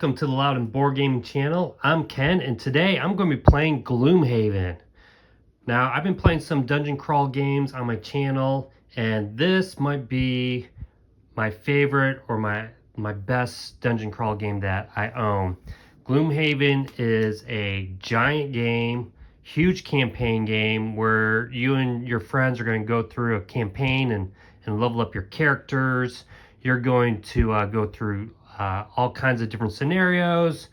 welcome to the Loud and Board Gaming channel. I'm Ken, and today I'm going to be playing Gloomhaven. Now, I've been playing some dungeon crawl games on my channel, and this might be my favorite or my best dungeon crawl game that I own. Gloomhaven is a giant game, huge campaign game where you and your friends are going to go through a campaign and level up your characters. You're going to go through all kinds of different scenarios.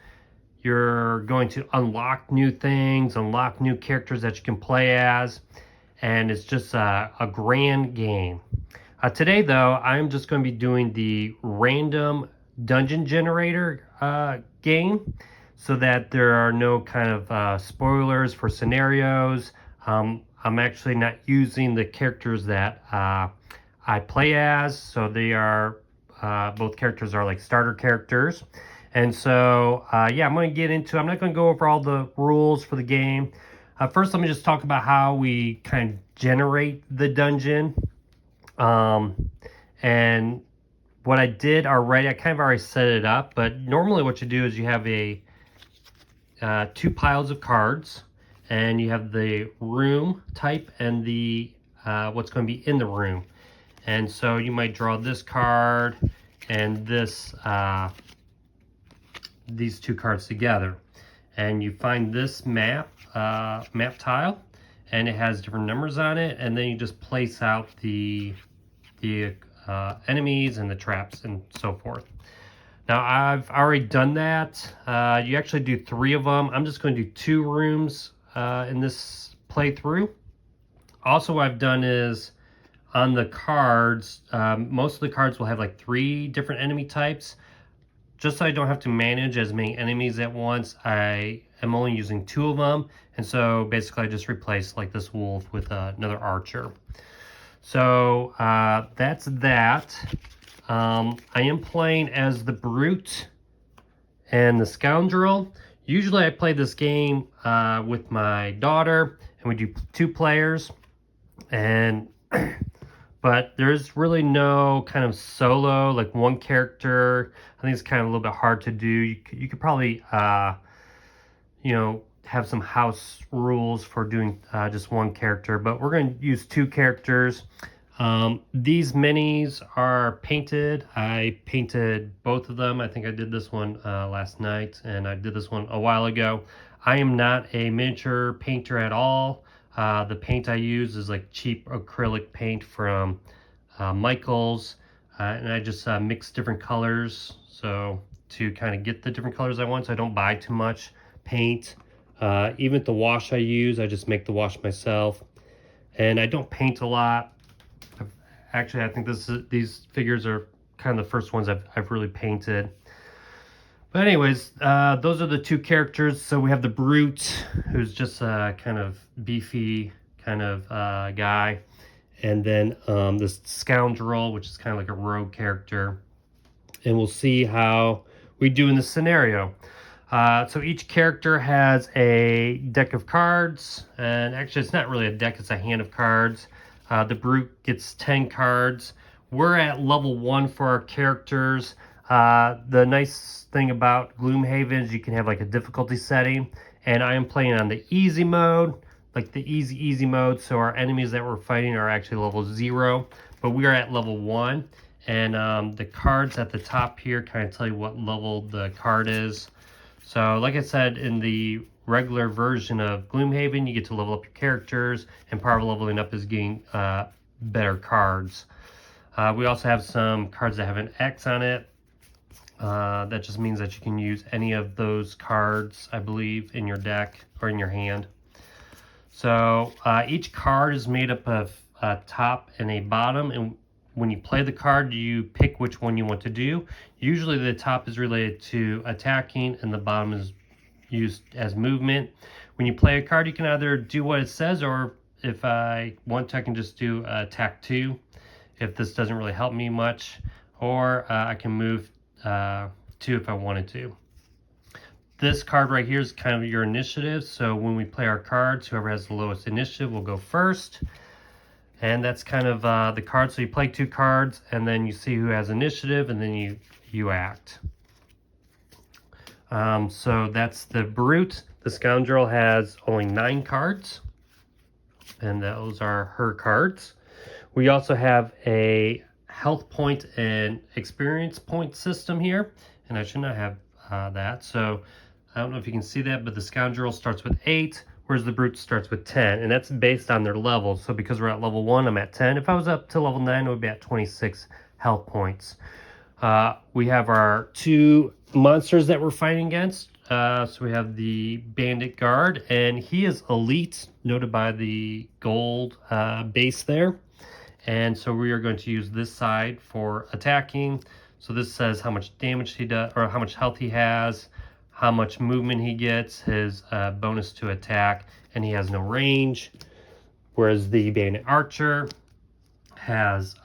You're going to unlock new things, unlock new characters that you can play as, and it's just a grand game. Today, though, I'm just going to be doing the random dungeon generator game so that there are no kind of spoilers for scenarios. I'm actually not using the characters that I play as, so they are both characters are like starter characters. And so yeah, I'm going to get into, I'm not going to go over all the rules for the game. First, let me just talk about how we kind of generate the dungeon. And what I did already, I kind of already set it up, but normally what you do is you have a two piles of cards, and you have the room type and the what's going to be in the room. And so you might draw this card and this these two cards together, and you find this map tile, and it has different numbers on it, and then you just place out the enemies and the traps and so forth. Now, I've already done that. You actually do 3 of them. I'm just going to do 2 rooms in this playthrough. Also, what I've done is on the cards, most of the cards will have like 3 different enemy types. Just so I don't have to manage as many enemies at once, I am only using 2 of them. And so basically I just replace like this wolf with another archer. So that's that. I am playing as the Brute and the Scoundrel. Usually I play this game with my daughter, and we do 2 players. And but there's really no kind of solo, like one character. I think it's kind of a little bit hard to do. You could probably, you know, have some house rules for doing just one character, but we're going to use 2 characters. These minis are painted. I painted both of them. I think I did this one last night, and I did this one a while ago. I am not a miniature painter at all. The paint I use is like cheap acrylic paint from Michaels, and I just mix different colors so to kind of get the different colors I want, so I don't buy too much paint. Even the wash I use, I just make the wash myself, and I don't paint a lot. Actually, I think these figures are kind of the first ones I've really painted. But anyways, those are the 2 characters. So we have the Brute, who's just a kind of beefy kind of guy. And then this Scoundrel, which is kind of like a rogue character. And we'll see how we do in this scenario. So each character has a deck of cards. And actually, it's not really a deck, it's a hand of cards. The Brute gets 10 cards. We're at level 1 for our characters. The nice thing about Gloomhaven is you can have like a difficulty setting, and I am playing on the easy mode, like the easy mode, so our enemies that we're fighting are actually level 0, but we are at level 1, and the cards at the top here kind of tell you what level the card is. So like I said, in the regular version of Gloomhaven, you get to level up your characters, and part of leveling up is getting better cards. We also have some cards that have an X on it. That just means that you can use any of those cards, I believe, in your deck or in your hand. So each card is made up of a top and a bottom, and when you play the card, you pick which one you want to do. Usually the top is related to attacking, and the bottom is used as movement. When you play a card, you can either do what it says, or if I want to, I can just do attack 2 if this doesn't really help me much, or I can move 2 if I wanted to. This card right here is kind of your initiative, so when we play our cards, whoever has the lowest initiative will go first. And that's kind of the card. So you play 2 cards, and then you see who has initiative, and then you act. So that's the Brute. The Scoundrel has only 9 cards, and those are her cards. We also have a health point and experience point system here, and I should not have that. So I don't know if you can see that, but the Scoundrel starts with 8, whereas the Brute starts with 10, and that's based on their level. So because we're at level 1, I'm at 10. If I was up to level 9, I would be at 26 health points. We have our 2 monsters that we're fighting against. So we have the Bandit Guard, and he is elite, noted by the gold base there. And so we are going to use this side for attacking. So this says how much damage he does, or how much health he has, how much movement he gets, his bonus to attack, and he has no range. Whereas the Bandit Archer has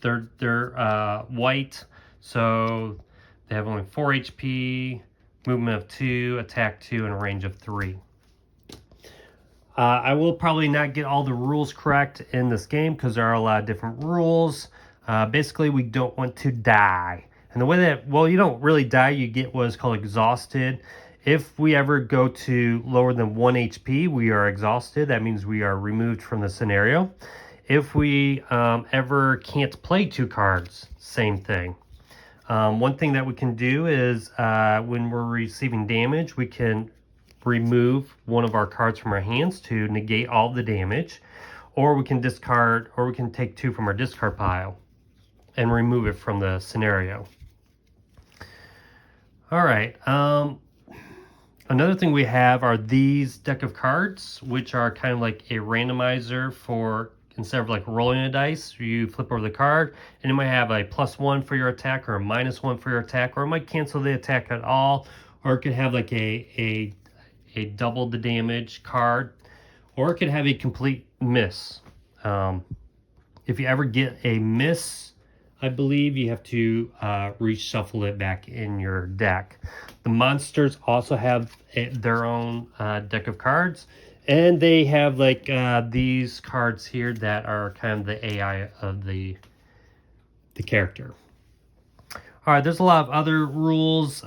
they're white, so they have only 4 HP, movement of 2, attack 2, and a range of 3. I will probably not get all the rules correct in this game because there are a lot of different rules. Basically, we don't want to die. And the way that, well, you don't really die, you get what is called exhausted. If we ever go to lower than 1 HP, we are exhausted. That means we are removed from the scenario. If we ever can't play 2 cards, same thing. One thing that we can do is when we're receiving damage, we can remove one of our cards from our hands to negate all the damage, or we can discard, or we can take 2 from our discard pile and remove it from the scenario. All right. Another thing we have are these deck of cards, which are kind of like a randomizer for, instead of like rolling a dice, you flip over the card and it might have a +1 for your attack or a -1 for your attack, or it might cancel the attack at all, or it could have like a double the damage card, or it could have a complete miss. If you ever get a miss, I believe you have to reshuffle it back in your deck. The monsters also have their own deck of cards, and they have like these cards here that are kind of the AI of the character. All right, there's a lot of other rules.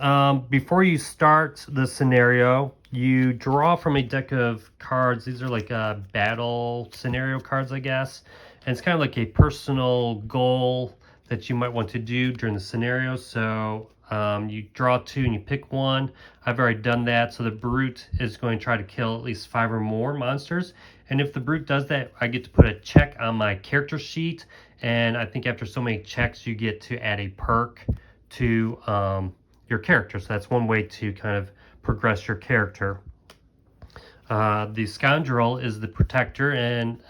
Before you start the scenario, you draw from a deck of cards. These are like battle scenario cards, I guess. And it's kind of like a personal goal that you might want to do during the scenario. So you draw 2 and you pick 1. I've already done that. So the Brute is going to try to kill at least 5 or more monsters. And if the Brute does that, I get to put a check on my character sheet. And I think after so many checks, you get to add a perk to your character. So that's one way to kind of progress your character. The Scoundrel is the protector and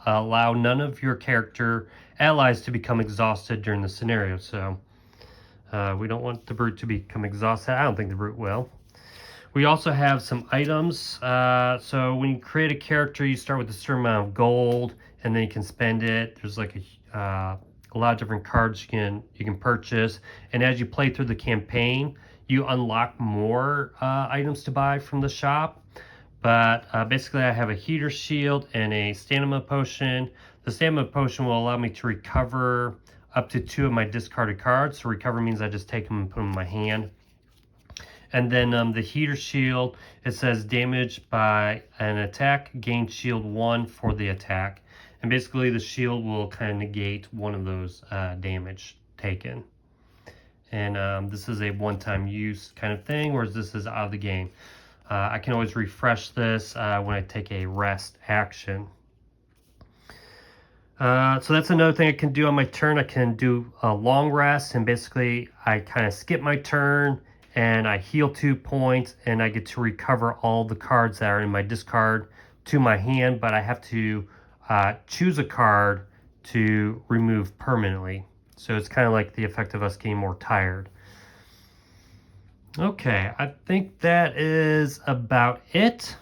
allow none of your character allies to become exhausted during the scenario. So we don't want the Brute to become exhausted. I don't think the Brute will. We also have some items. So when you create a character, you start with a certain amount of gold, and then you can spend it. There's like a lot of different cards you can purchase, and as you play through the campaign, you unlock more items to buy from the shop. But basically, I have a heater shield and a stamina potion. The stamina potion will allow me to recover up to 2 of my discarded cards. So recover means I just take them and put them in my hand. And then the heater shield, it says damage by an attack, gain shield 1 for the attack. And basically the shield will kind of negate one of those damage taken. And this is a one-time use kind of thing, whereas this is out of the game. I can always refresh this when I take a rest action. So that's another thing I can do on my turn. I can do a long rest, and basically I kind of skip my turn and I heal 2 points, and I get to recover all the cards that are in my discard to my hand, but I have to choose a card to remove permanently. So it's kind of like the effect of us getting more tired. Okay, I think that is about it.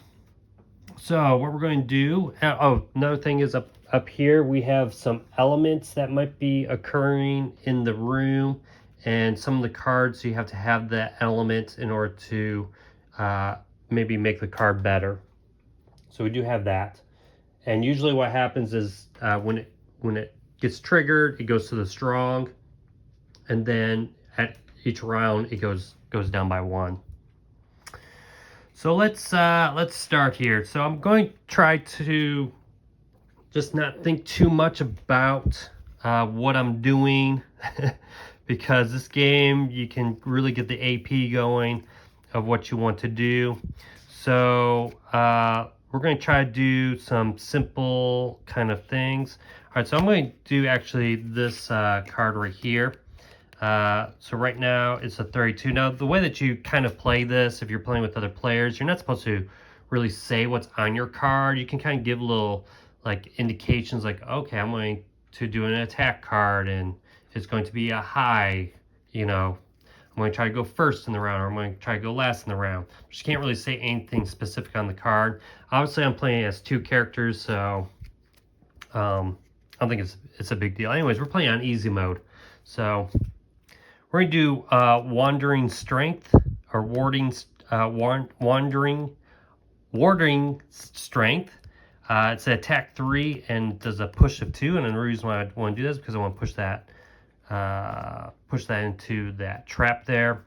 So what we're going to do, oh, another thing is up here, we have some elements that might be occurring in the room, and some of the cards, you have to have the element in order to maybe make the card better. So we do have that. And usually what happens is when it gets triggered, it goes to the strong, and then each round it goes down by 1. So let's start here. So I'm going to try to just not think too much about what I'm doing because this game, you can really get the AP going of what you want to do. So we're going to try to do some simple kind of things. All right, so I'm going to do actually this card right here. So right now it's a 32. Now the way that you kind of play this, if you're playing with other players, you're not supposed to really say what's on your card. You can kind of give little like indications like, okay, I'm going to do an attack card and it's going to be a high, you know, I'm going to try to go first in the round, or I'm going to try to go last in the round. But you can't really say anything specific on the card. Obviously I'm playing as 2 characters, so I don't think it's a big deal. Anyways, we're playing on easy mode. So we're going to do wandering strength, or warding strength. It's an attack 3 and does a push of 2. And the reason why I want to do this is because I want to push that into that trap there.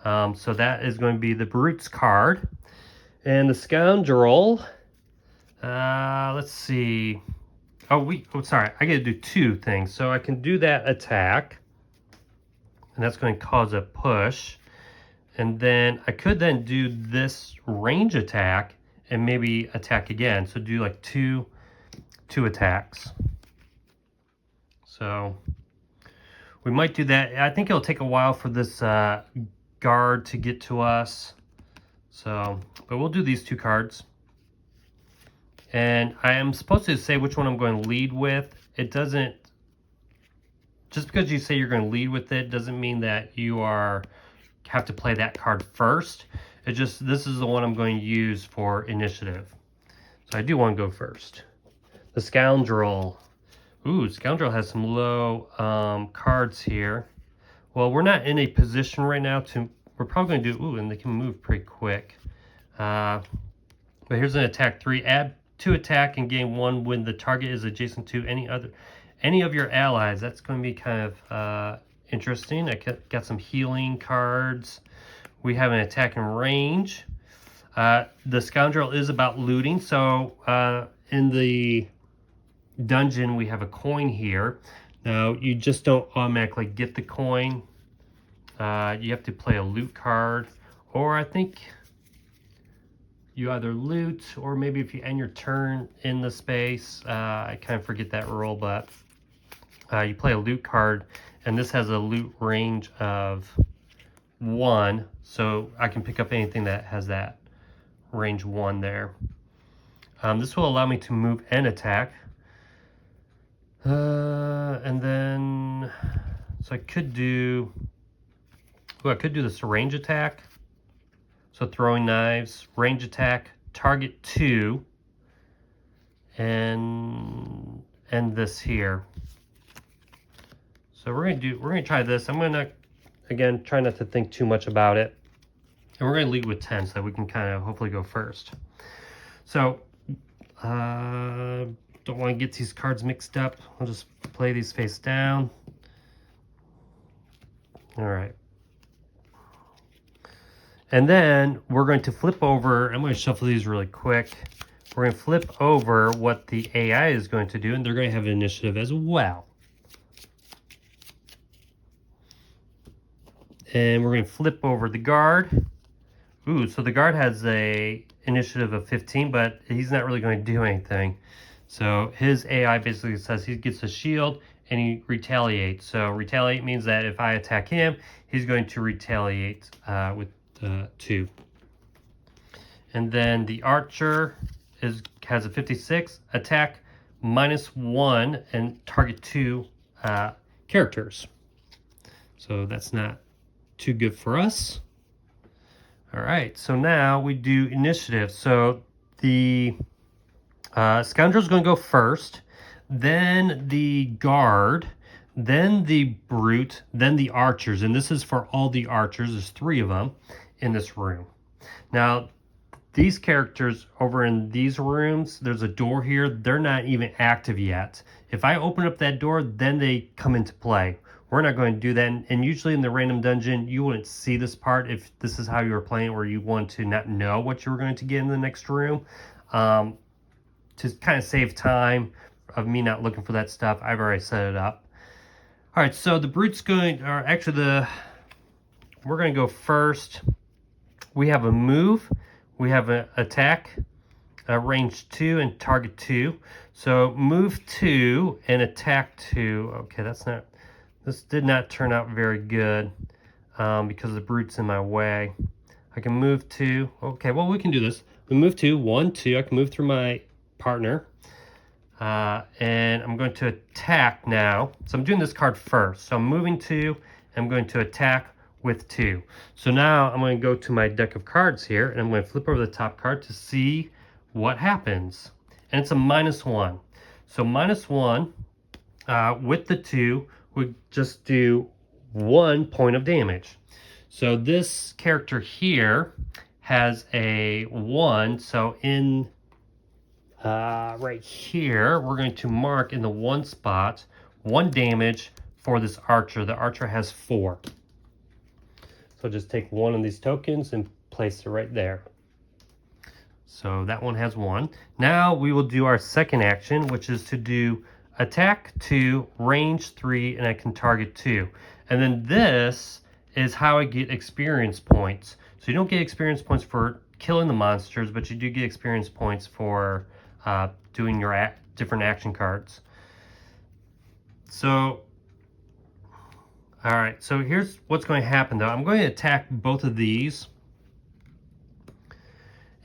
So that is going to be the Brute's card. And the Scoundrel, let's see. Oh, sorry, I got to do 2 things. So I can do that attack, and that's going to cause a push. And then I could then do this range attack and maybe attack again. So do like two attacks. So we might do that. I think it'll take a while for this guard to get to us. So, but we'll do these 2 cards. And I am supposed to say which one I'm going to lead with. It doesn't, just because you say you're going to lead with it doesn't mean that you have to play that card first. It just, this is the one I'm going to use for initiative. So I do want to go first. The Scoundrel. Ooh, Scoundrel has some low cards here. Well, we're not in a position right now to, we're probably going to do, ooh, and they can move pretty quick. But here's an attack 3. Add 2 attack and gain 1 when the target is adjacent to any of your allies. That's going to be kind of interesting. I got some healing cards. We have an attack and range. The Scoundrel is about looting. So in the dungeon, we have a coin here. Now, you just don't automatically get the coin. You have to play a loot card. Or I think you either loot, or maybe if you end your turn in the space, I kind of forget that rule, but you play a loot card, and this has a loot range of 1, so I can pick up anything that has that range 1 there. This will allow me to move and attack. And then, so I could do this range attack. So throwing knives, range attack, target 2, and this here. So we're gonna try this. I'm gonna, again, try not to think too much about it. And we're gonna lead with 10 so that we can kind of hopefully go first. So don't want to get these cards mixed up. I'll just play these face down. All right. And then we're going to flip over. I'm going to shuffle these really quick. We're going to flip over what the AI is going to do, and they're going to have an initiative as well. And we're going to flip over the guard. Ooh, so the guard has a initiative of 15, but he's not really going to do anything. So his AI basically says he gets a shield and he retaliates. So retaliate means that if I attack him, he's going to retaliate with 2. And then the archer has a 56, attack -1, and target 2 characters. So that's not too good for us. All right, so now we do initiative. So the Scoundrel's going to go first, then the guard, then the brute, then the archers. And this is for all the archers. There's 3 of them in this room. Now, these characters over in these rooms, there's a door here. They're not even active yet. If I open up that door, then they come into play. We're not going to do that. And usually in the random dungeon, you wouldn't see this part if this is how you were playing, or you want to not know what you were going to get in the next room. To kind of save time of me not looking for that stuff, I've already set it up. All right, so the Brute's going, or actually we're going to go first. We have a move, we have an attack, range 2 and target 2. So move 2 and attack 2. Okay, this did not turn out very good because the Brute's in my way. I can move 2. Okay, well, we can do this. We move 2, 1, 2. I can move through my partner. And I'm going to attack now. So I'm doing this card first. So I'm moving 2. I'm going to attack with 2. So now I'm going to go to my deck of cards here, and I'm going to flip over the top card to see what happens. And it's a -1. So -1 with the 2 would just do 1 point of damage. So this character here has a 1. So in right here, we're going to mark in the 1 spot 1 damage for this archer. The archer has 4. So just take one of these tokens and place it right there. So that one has 1. Now we will do our second action, which is to do attack 2, range 3, and I can target 2. And then this is how I get experience points. So you don't get experience points for killing the monsters, but you do get experience points for doing your different action cards. So, all right, so here's what's going to happen though. I'm going to attack both of these.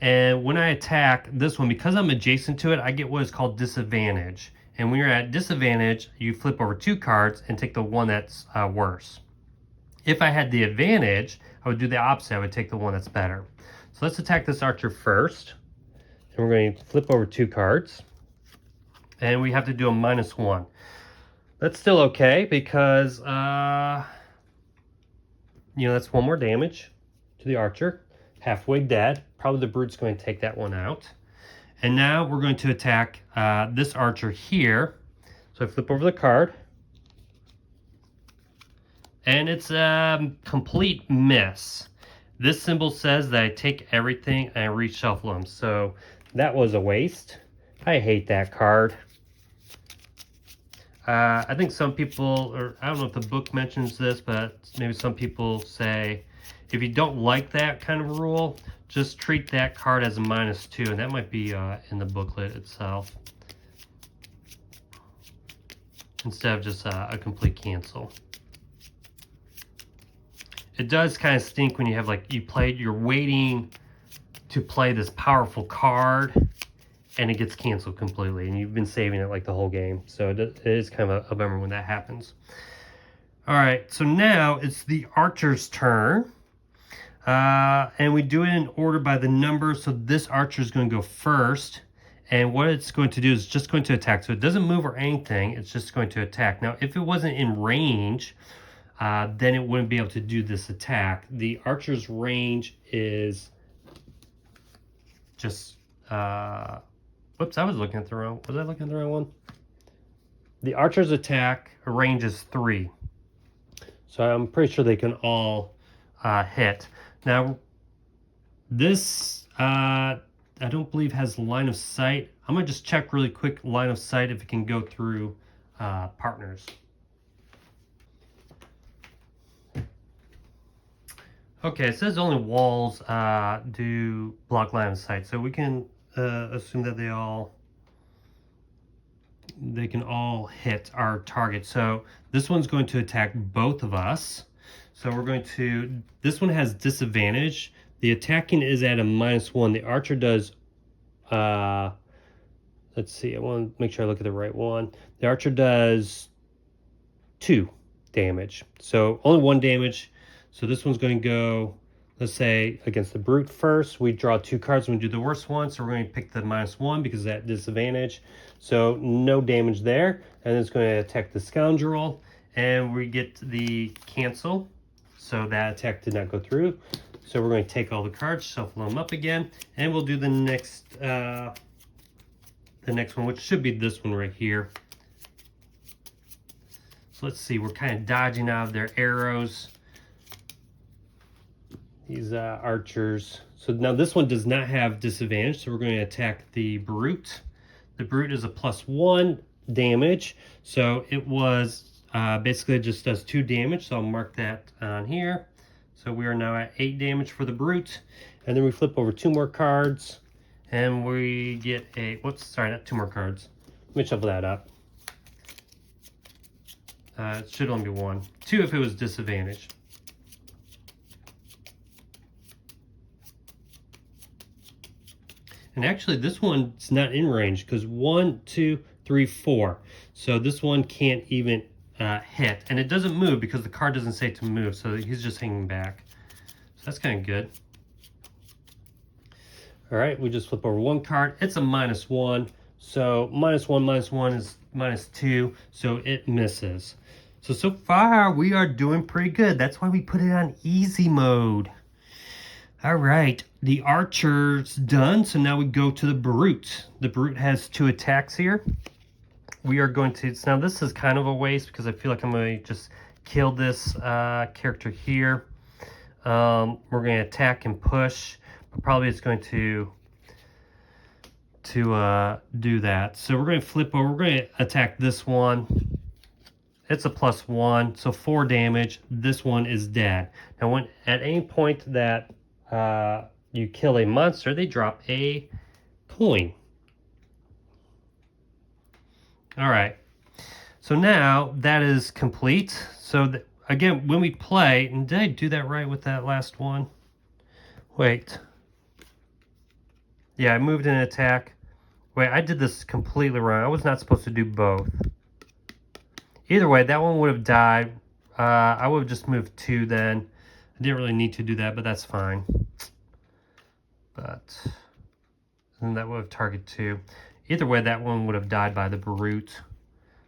And when I attack this one, because I'm adjacent to it, I get what is called disadvantage. And when you're at disadvantage, you flip over 2 cards and take the one that's worse. If I had the advantage, I would do the opposite. I would take the one that's better. So let's attack this archer first. And we're going to flip over 2 cards. And we have to do a -1. That's still okay because, that's 1 more damage to the archer. Halfway dead. Probably the Brute's going to take that one out. And now we're going to attack this archer here. So I flip over the card. And it's a complete miss. This symbol says that I take everything and I reshuffle them. So that was a waste. I hate that card. I think some people, or I don't know if the book mentions this, but maybe some people say, if you don't like that kind of rule, just treat that card as a -2, and that might be in the booklet itself, instead of just a complete cancel. It does kind of stink when you have you're waiting to play this powerful card, and it gets canceled completely, and you've been saving it the whole game. So it is kind of a bummer when that happens. All right, so now it's the archer's turn. And we do it in order by the number. So this archer is going to go first. And what it's going to do is just going to attack. So it doesn't move or anything. It's just going to attack. Now, if it wasn't in range, then it wouldn't be able to do this attack. The archer's range is just... whoops, I was looking at the wrong... Was I looking at the wrong one? The archer's attack range is 3. So I'm pretty sure they can all hit. Now, this, I don't believe has line of sight. I'm going to just check really quick line of sight if it can go through partners. Okay, it says only walls do block line of sight. So we can assume that they can all hit our target. So this one's going to attack both of us. So we're going to, this one has disadvantage. The attacking is at a -1. The archer does, let's see, I want to make sure I look at the right one. The archer does 2 damage. So only 1 damage. So this one's going to go, let's say, against the Brute first. We draw 2 cards when we do the worst one. So we're going to pick the -1 because of that disadvantage. So no damage there. And it's going to attack the Scoundrel. And we get the cancel. So that attack did not go through. So we're going to take all the cards, shuffle them up again, and we'll do the next one, which should be this one right here. So So let's see, we're kind of dodging out of their arrows. These archers. So now this one does not have disadvantage, so we're going to attack the Brute. The Brute is a +1 damage, so it was basically just does 2 damage, so I'll mark that on here. So we are now at 8 damage for the Brute, and then we flip over 2 more cards, and we get a, whoops, sorry, not 2 more cards. Let me shuffle that up. It should only be 1. 2 if it was disadvantaged. And actually this one's not in range because 1, 2, 3, 4. So this one can't even hit. And it doesn't move because the card doesn't say to move. So he's just hanging back. So that's kind of good. All right, we just flip over 1 card. It's a -1. So -1 is -2. So it misses. So far we are doing pretty good. That's why we put it on easy mode. All right, the archer's done, so now we go to the Brute. The Brute has 2 attacks here. We are going to, so now this is kind of a waste because I feel like I'm going to just kill this character here. We're going to attack and push, but probably it's going to do that. So we're going to flip over, we're going to attack this one. It's a +1, so 4 damage. This one is dead. Now when at any point that you kill a monster, they drop a coin. All right, so now that is complete. So again, when we play, and did I do that right with that last one? Wait. Yeah, I moved an attack. Wait, I did this completely wrong. I was not supposed to do both. Either way, that one would have died. I would have just moved 2 then. I didn't really need to do that, but that's fine. But and that would have target 2. Either way, that one would have died by the Brute.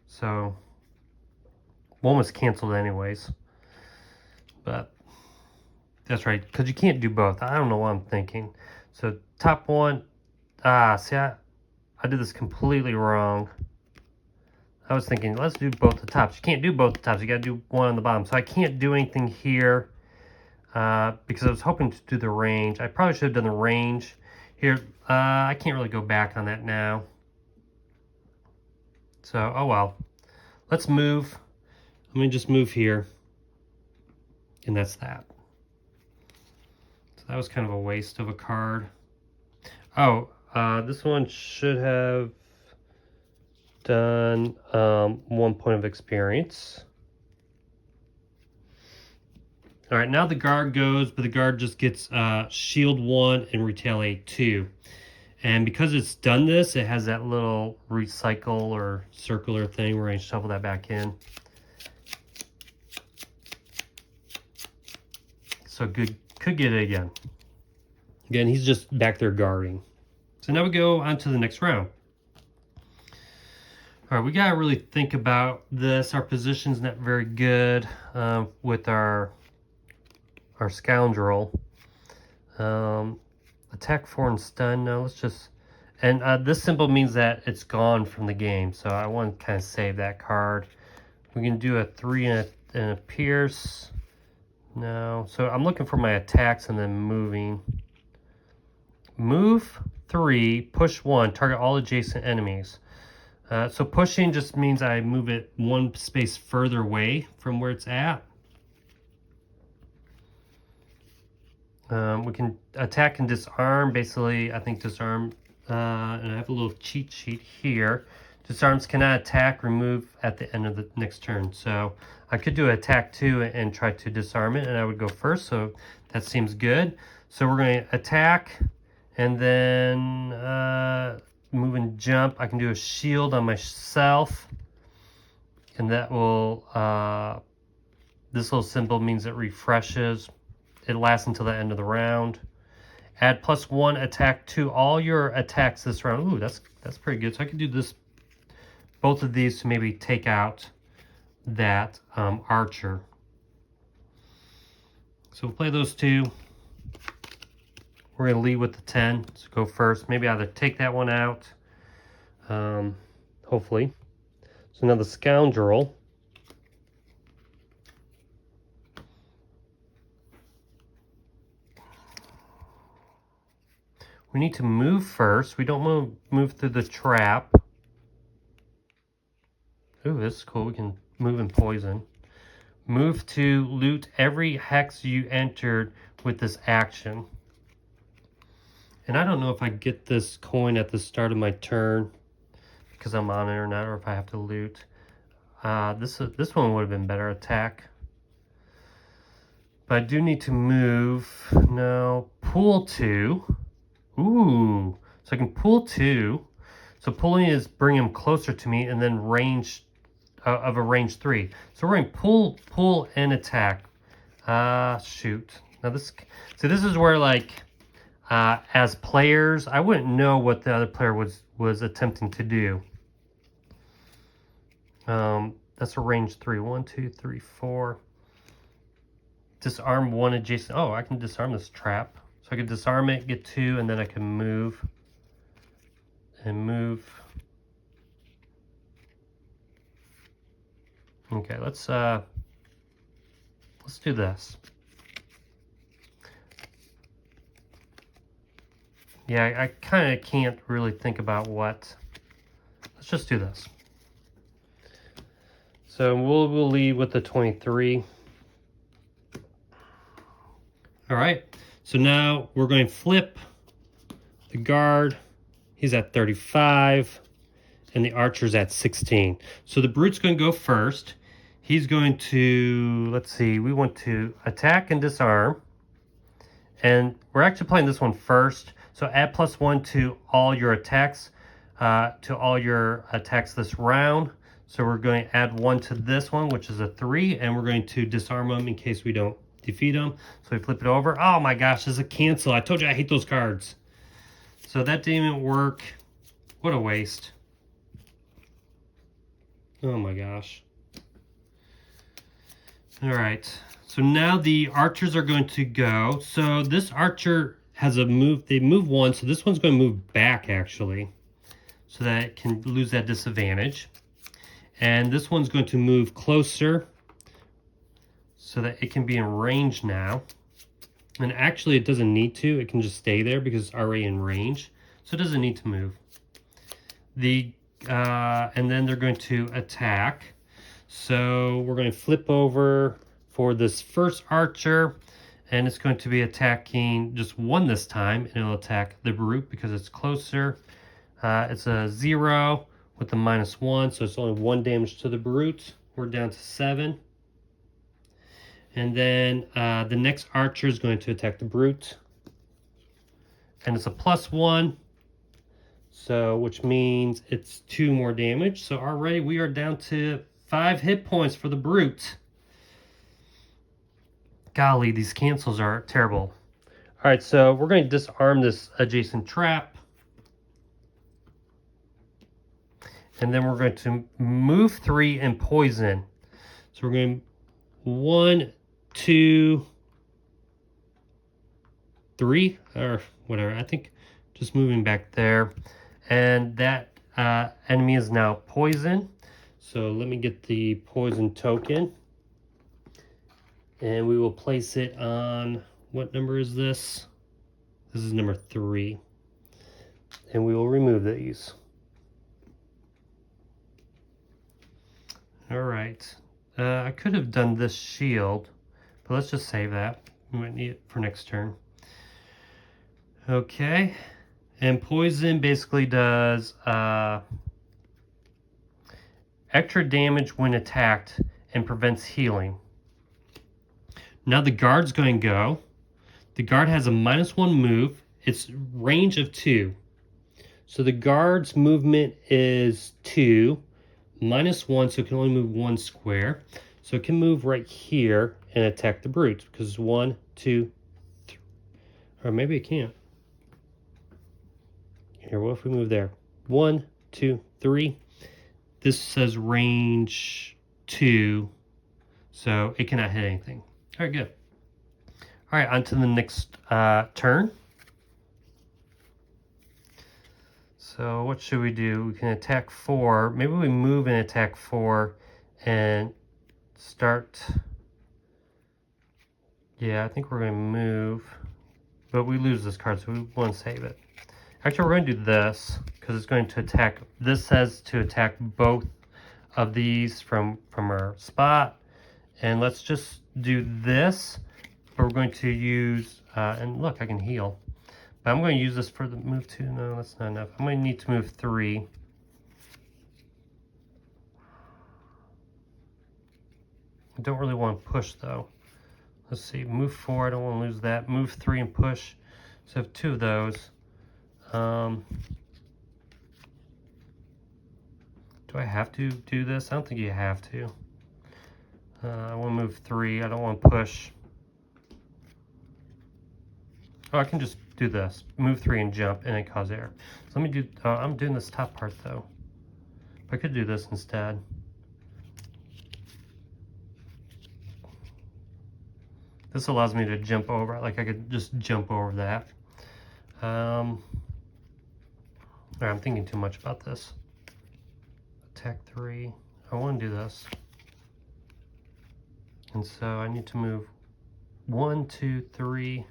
So one was canceled anyways. But that's right, because you can't do both. I don't know what I'm thinking. So top one, see, I did this completely wrong. I was thinking, let's do both the tops. You can't do both the tops. You got to do one on the bottom. So I can't do anything here. Because I was hoping to do the range. I probably should have done the range here. I can't really go back on that now. So, oh well. Let's move. Let me just move here. And that's that. So that was kind of a waste of a card. Oh, this one should have done 1 point of experience. All right, now the guard goes, but the guard just gets shield 1 and retaliate 2. And because it's done this, it has that little recycle or circular thing. We're going to shuffle that back in. So good, could get it again. Again, he's just back there guarding. So now we go on to the next round. All right, we got to really think about this. Our position's not very good with our Scoundrel. Attack 4 and stun. No, let's just, and this symbol means that it's gone from the game, so I want to kind of save that card. We can do a 3 and a pierce. No, so I'm looking for my attacks and then moving. Move 3, push 1, target all adjacent enemies. So pushing just means I move it 1 space further away from where it's at. We can attack and disarm. Basically, I think disarm, and I have a little cheat sheet here. Disarms cannot attack, remove at the end of the next turn. So I could do attack 2 and try to disarm it, and I would go first. So that seems good. So we're going to attack, and then move and jump. I can do a shield on myself, and that will, this little symbol means it refreshes. It lasts until the end of the round. Add +1 attack to all your attacks this round. Ooh, that's pretty good. So I can do this, both of these, to maybe take out that archer. So we'll play those 2. We're going to lead with the 10. So go first. Maybe either take that one out, hopefully. So now the Scoundrel. We need to move first. We don't want to move through the trap. Ooh, this is cool. We can move and poison. Move to loot every hex you entered with this action. And I don't know if I get this coin at the start of my turn because I'm on it or not, or if I have to loot. This one would have been better, attack. But I do need to move. No, pull 2. Ooh, so I can pull 2. So pulling is bring him closer to me, and then range of a range 3. So we're going to pull, and attack. Shoot. Now this is where, like, as players, I wouldn't know what the other player was attempting to do. That's a range 3. 1, 2, 3, 4. Disarm 1 adjacent. Oh, I can disarm this trap. So I can disarm it, get 2, and then I can move. And move. Okay, let's do this. Yeah, I kind of can't really think about what. Let's just do this. So we'll lead with the 23. All right. So now we're going to flip the guard. He's at 35, and the archer's at 16. So the brute's going to go first. He's going to, let's see, we want to attack and disarm. And we're actually playing this one first. So add +1 to all your attacks, this round. So we're going to add 1 to this one, which is a 3, and we're going to disarm them in case we don't defeat them. So we flip it over. Oh my gosh, this is a cancel. I told you I hate those cards. So that didn't work. What a waste. Oh my gosh. All right. So now the archers are going to go. So this archer has a move. They move 1. So this one's going to move back, actually, so that it can lose that disadvantage. And this one's going to move closer so that it can be in range now. And actually, it doesn't need to. It can just stay there because it's already in range. So it doesn't need to move. And then they're going to attack. So we're going to flip over for this first archer. And it's going to be attacking just 1 this time. And it'll attack the brute because it's closer. It's a 0 with the -1. So it's only 1 damage to the brute. We're down to 7. And then the next archer is going to attack the brute. And it's a +1. So, which means it's 2 more damage. So already we are down to 5 hit points for the brute. Golly, these cancels are terrible. All right, so we're going to disarm this adjacent trap. And then we're going to move 3 and poison. So we're going to 1, 2, 3, or whatever. I think just moving back there. And that enemy is now poison. So let me get the poison token. And we will place it on, what number is this? This is number 3. And we will remove these. All right. I could have done this shield, but let's just save that. We might need it for next turn. Okay. And poison basically does extra damage when attacked and prevents healing. Now the guard's going to go. The guard has a -1 move. It's range of 2. So the guard's movement is 2, -1, so it can only move 1 square. So it can move right here and attack the brute because it's 1, 2, 3. Or maybe it can't. Here, what if we move there? 1, 2, 3. This says range 2, so it cannot hit anything. All right, good. All right, on to the next turn. So what should we do? We can attack 4. Maybe we move and attack 4 and start. Yeah, I think we're going to move. But we lose this card, so we want to save it. Actually, we're going to do this because it's going to attack. This says to attack both of these from our spot. And let's just do this. But we're going to use, and look, I can heal. But I'm going to use this for the move 2. No, that's not enough. I'm going to need to move 3. I don't really want to push though. Let's see, move 4, I don't want to lose that. Move 3 and push. So I have 2 of those. Do I have to do this? I don't think you have to. I want to move 3, I don't want to push. Oh, I can just do this. Move 3 and jump and it cause error. So let me do, I'm doing this top part though. I could do this instead. This allows me to jump over, like I could just jump over that. I'm thinking too much about this. Attack 3, I want to do this. And so I need to move 1, 2, 3.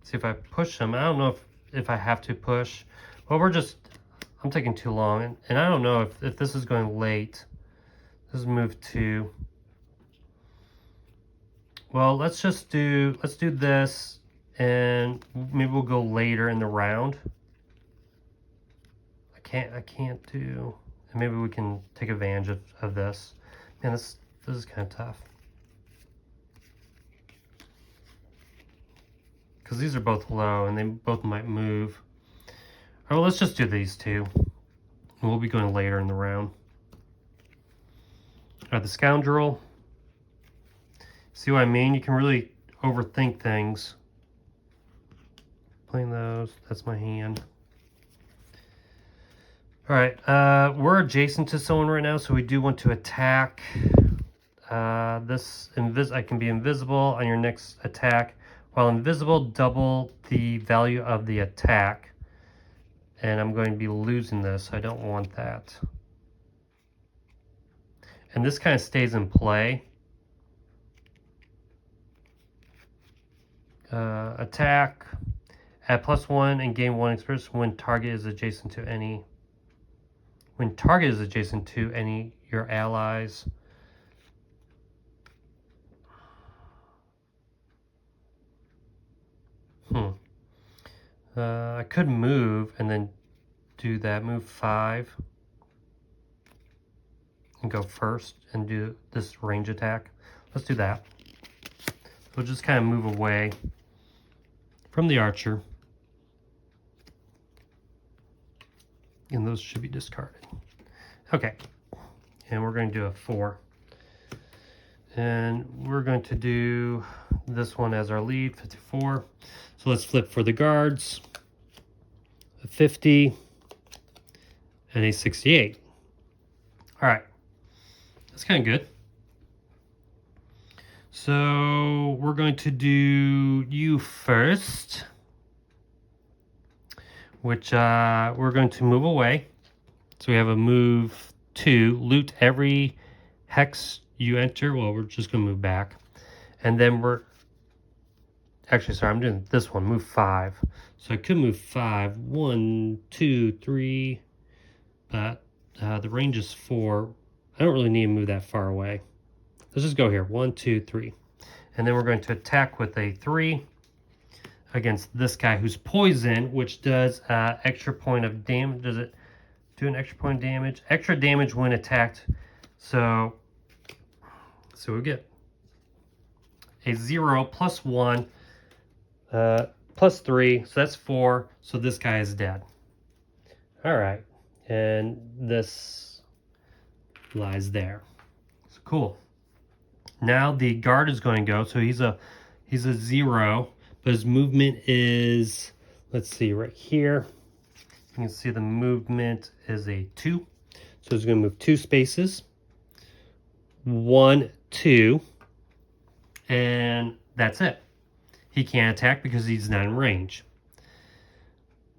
See if I push them. I don't know if I have to push. Well, I'm taking too long. And I don't know if this is going late. This is move 2. Well, let's do this, and maybe we'll go later in the round. I can't do, and maybe we can take advantage of this. Man, this is kind of tough. Because these are both low, and they both might move. All right, well, let's just do these 2. We'll be going later in the round. All right, the Scoundrel. See what I mean? You can really overthink things. Playing those, that's my hand. All right, we're adjacent to someone right now, so we do want to attack. I can be invisible on your next attack. While invisible, double the value of the attack. And I'm going to be losing this, so I don't want that. And this kind of stays in play. Attack, add +1 and gain 1 experience when target is adjacent to any. When target is adjacent to any your allies. I could move and then do that. Move 5 and go first and do this range attack. Let's do that. We'll just kind of move away from the archer. And those should be discarded. Okay. And we're going to do a 4. And we're going to do this one as our lead, 54. So let's flip for the guards. A 50 and a 68. All right. That's kind of good. So we're going to do you first, which we're going to move away. So we have a move 2, loot every hex you enter. Well, we're just going to move back. And then I'm doing this one, move 5. So I could move 5, 1, 2, 3, but the range is 4. I don't really need to move that far away. Let's just go here, 1, 2, 3. And then we're going to attack with a 3 against this guy who's poison, which does extra point of damage. Does it do an extra point of damage? Extra damage when attacked. So we get a 0 +1 +3, so that's 4. So this guy is dead. All right, and this lies there. So cool. Now the guard is going to go. So he's a 0, but his movement is, let's see, right here. You can see the movement is a 2. So he's going to move 2 spaces. 1, 2, and that's it. He can't attack because he's not in range.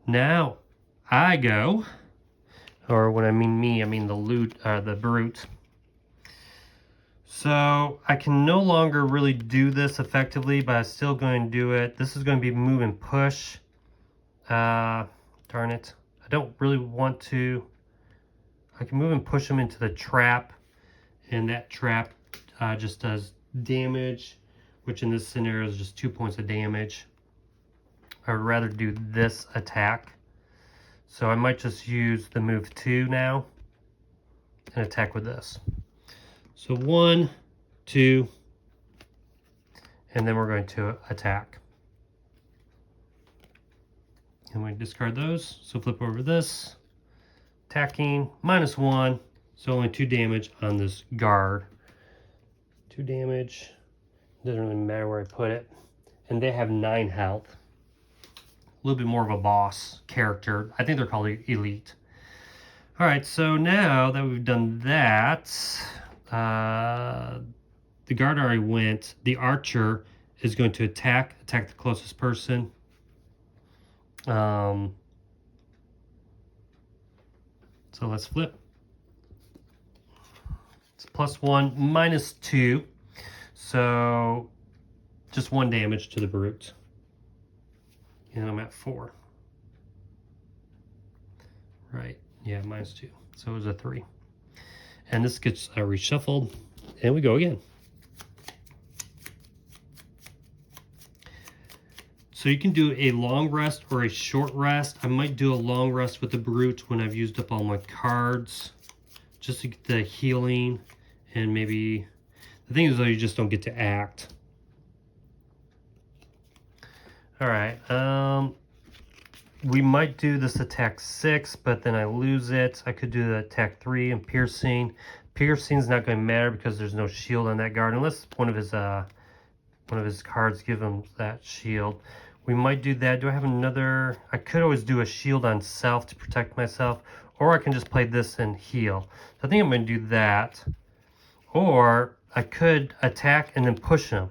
Now I go, or when I mean me, I mean the brute. So I can no longer really do this effectively, but I'm still going to do it. This is going to be move and push. Darn it. I don't really want to. I can move and push him into the trap, and that trap just does damage, which in this scenario is just 2 points of damage. I would rather do this attack. So I might just use the move 2 now and attack with this. So 1, 2, and then we're going to attack. And we discard those. So flip over this. Attacking, -1. So only 2 damage on this guard. 2 damage. Doesn't really matter where I put it. And they have 9 health. A little bit more of a boss character. I think they're called elite. Alright, so now that we've done that, the guard already went. The archer is going to attack the closest person. So let's flip. It's +1, -2. So just 1 damage to the brute. And I'm at 4. Right, yeah, -2. So it was a 3. And this gets reshuffled, and we go again. So you can do a long rest or a short rest. I might do a long rest with the brute when I've used up all my cards, just to get the healing, and maybe the thing is though, you just don't get to act. All right, we might do this attack 6, but then I lose it. I could do the attack 3 and piercing. Piercing's not going to matter because there's no shield on that guard unless one of his cards give him that shield. We might do that. Do I have another? I could always do a shield on self to protect myself, or I can just play this and heal. So I think I'm going to do that. Or I could attack and then push him,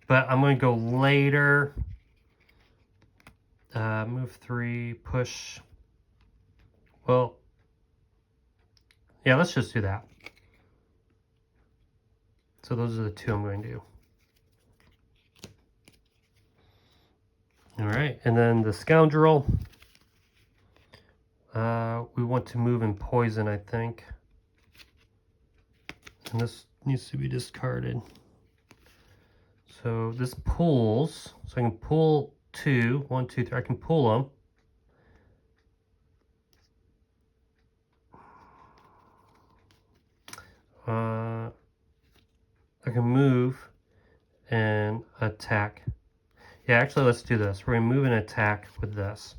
but I'm going to go later. Move 3, push. Well, yeah, let's just do that. So those are the 2 I'm going to do. All right, and then the scoundrel. We want to move and poison, I think. And this needs to be discarded. So this pulls. So I can pull 2, 1, 2, 3. I can pull them. I can move and attack. Yeah, actually, let's do this. We're going to move and attack with this.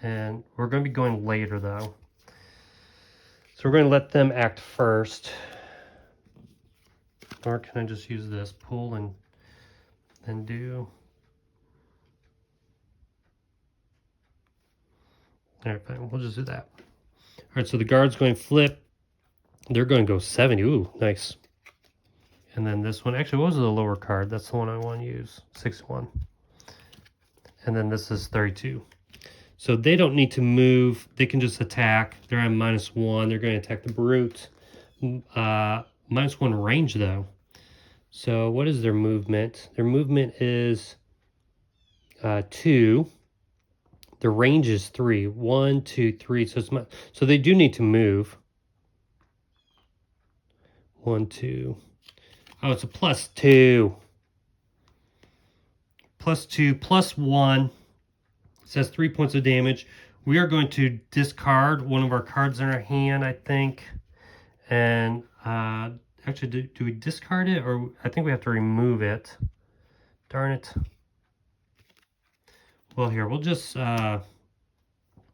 And we're going to be going later, though. So we're going to let them act first. Or can I just use this? Pull and then do. All right, fine. We'll just do that. All right, so the guard's going to flip. They're going to go 70. Ooh, nice. And then this one. Actually, what was the lower card? That's the one I want to use. 61. And then this is 32. So they don't need to move. They can just attack. They're at -1. They're going to attack the brute. -1 range, though. So what is their movement? Their movement is 2. The range is 3. 1, 2, 3. So they do need to move. 1, 2. Oh, it's a +2. +2, +1. It says 3 points of damage. We are going to discard one of our cards in our hand, I think. And actually, do we discard it? Or I think we have to remove it. Darn it. Well, here, we'll just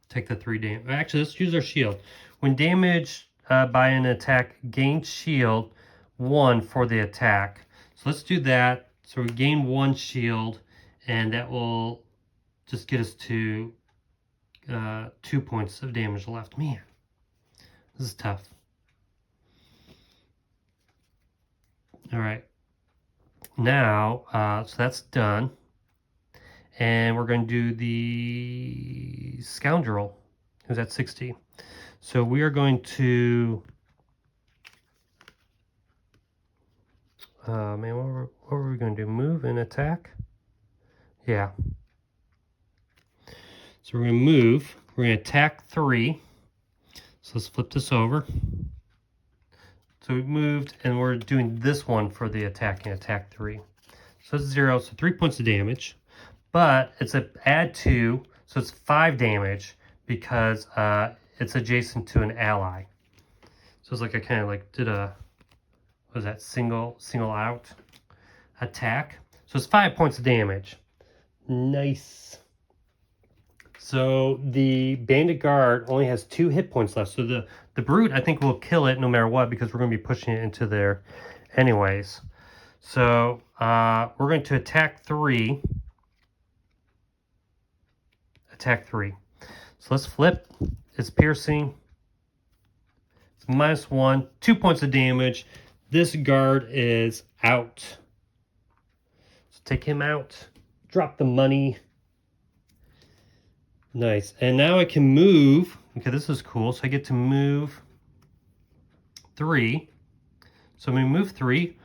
take the 3 damage. Actually, let's use our shield. When damaged by an attack, gain shield 1 for the attack. So let's do that. So we gain 1 shield, and that will just get us to 2 points of damage left. Man, this is tough. All right. Now, so that's done. And we're going to do the scoundrel, who's at 60. So we are going to... man, what were we going to do? Move and attack? Yeah. So we're going to move. We're going to attack 3. So let's flip this over. So we moved, and we're doing this one for the attacking, attack 3. So it's 0, so 3 points of damage. But it's a add 2, so it's 5 damage because it's adjacent to an ally. So it's like I kind of like did a, what was that, single out attack. So it's 5 points of damage. Nice. So the Bandit Guard only has 2 hit points left. So the Brute, I think, will kill it no matter what because we're going to be pushing it into there anyways. So we're going to attack 3. Attack 3. So let's flip. It's piercing. It's -1. 2 points of damage. This guard is out. So take him out. Drop the money. Nice. And now I can move. Okay, this is cool. So I get to move 3. So I'm going to move 3.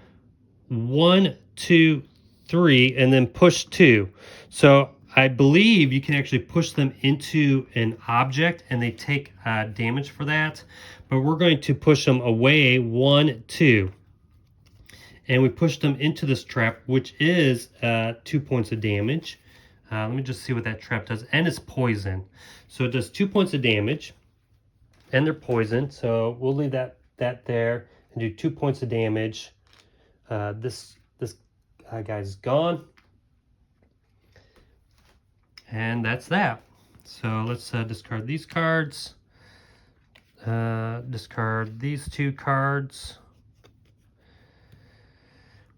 1, 2, 3, and then push 2. So I believe you can actually push them into an object and they take damage for that. But we're going to push them away 1, 2. And we push them into this trap, which is 2 points of damage. Let me just see what that trap does. And it's poison. So it does 2 points of damage. And they're poisoned. So we'll leave that there and do 2 points of damage. This guy's gone. And that's that. So let's discard these cards. Discard these 2 cards.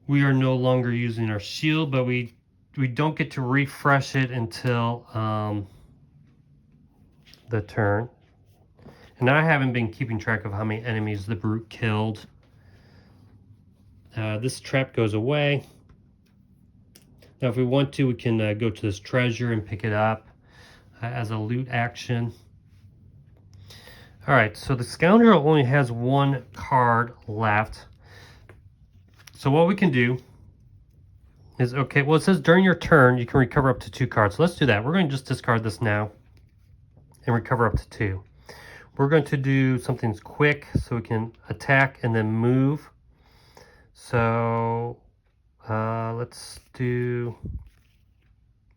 We are no longer using our shield, but we don't get to refresh it until the turn. And I haven't been keeping track of how many enemies the Brute killed. This trap goes away. Now if we want to, we can go to this treasure and pick it up as a loot action. Alright, so the Scoundrel only has 1 card left. So what we can do is, okay, well it says during your turn you can recover up to 2 cards. So let's do that. We're going to just discard this now and recover up to 2. We're going to do something quick so we can attack and then move. So let's do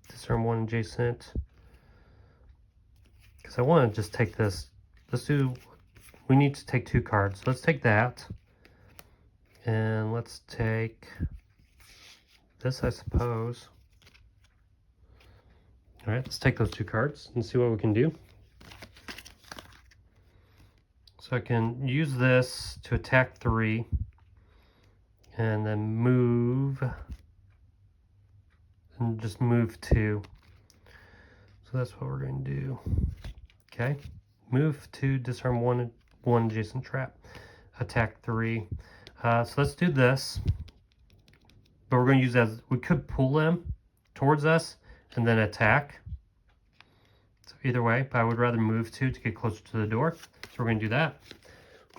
disarm 1 adjacent. Because I want to just take this. Let's do, we need to take 2 cards. So let's take that. And let's take this, I suppose. All right, let's take those 2 cards and see what we can do. So I can use this to attack 3 and then move and just move 2. So that's what we're going to do. Okay, move 2, disarm 1 adjacent trap, attack 3. So let's do this, but we're going to use as, we could pull them towards us and then attack. So either way, but I would rather move 2 to get closer to the door. So we're going to do that.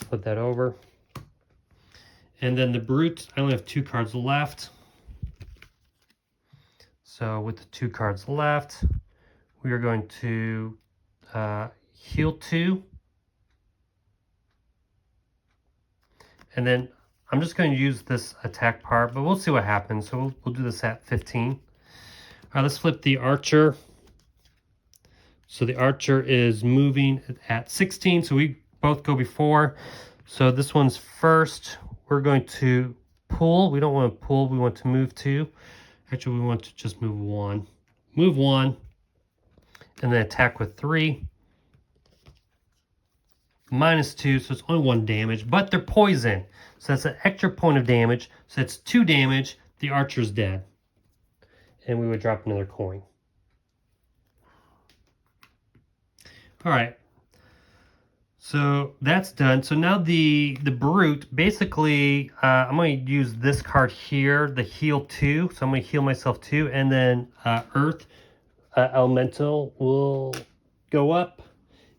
Flip that over. And then the Brute, I only have 2 cards left. So with the 2 cards left, we are going to heal 2. And then I'm just going to use this attack part, but we'll see what happens. So we'll do this at 15. All right, let's flip the Archer. So the Archer is moving at 16, so we both go before. So this one's first. We're going to pull. We don't want to pull, we want to move 2. Actually, we want to just move 1. Move 1, and then attack with 3. -2, so it's only 1 damage, but they're poison. So that's an extra point of damage. So it's 2 damage. The Archer's dead. And we would drop another coin. All right. So that's done. So now the Brute, basically, I'm going to use this card here, the heal 2. So I'm going to heal myself 2. And then Earth Elemental will go up.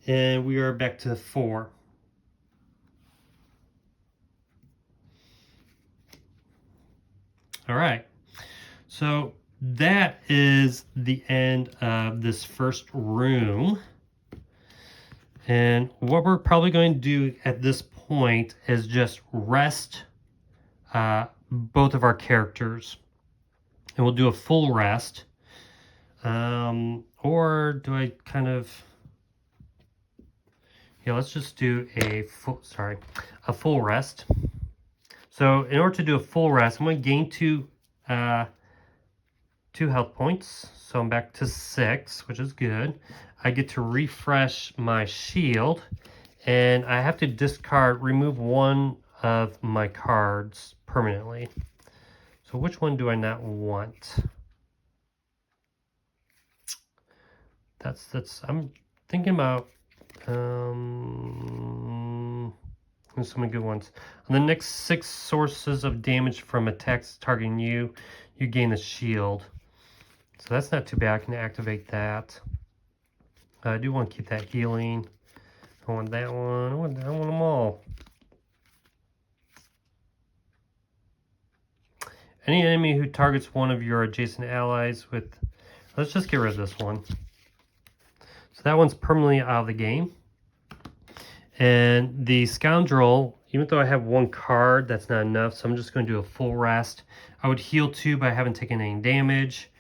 And we are back to 4. All right. So that is the end of this first room. And what we're probably going to do at this point is just rest both of our characters. And we'll do a full rest. Or do I kind of... Yeah, let's just do a full rest. So in order to do a full rest, I'm going to gain two health points. So I'm back to 6, which is good. I get to refresh my shield, and I have to remove one of my cards permanently. So which one do I not want? I'm thinking about there's so many good ones. On the next 6 sources of damage from attacks targeting you, you gain a shield. So that's not too bad. I can activate that. I do want to keep that healing. I want that one. I want them all. Any enemy who targets one of your adjacent allies with... Let's just get rid of this one. So that one's permanently out of the game. And the Scoundrel, even though I have 1 card, that's not enough. So I'm just going to do a full rest. I would heal 2, but I haven't taken any damage.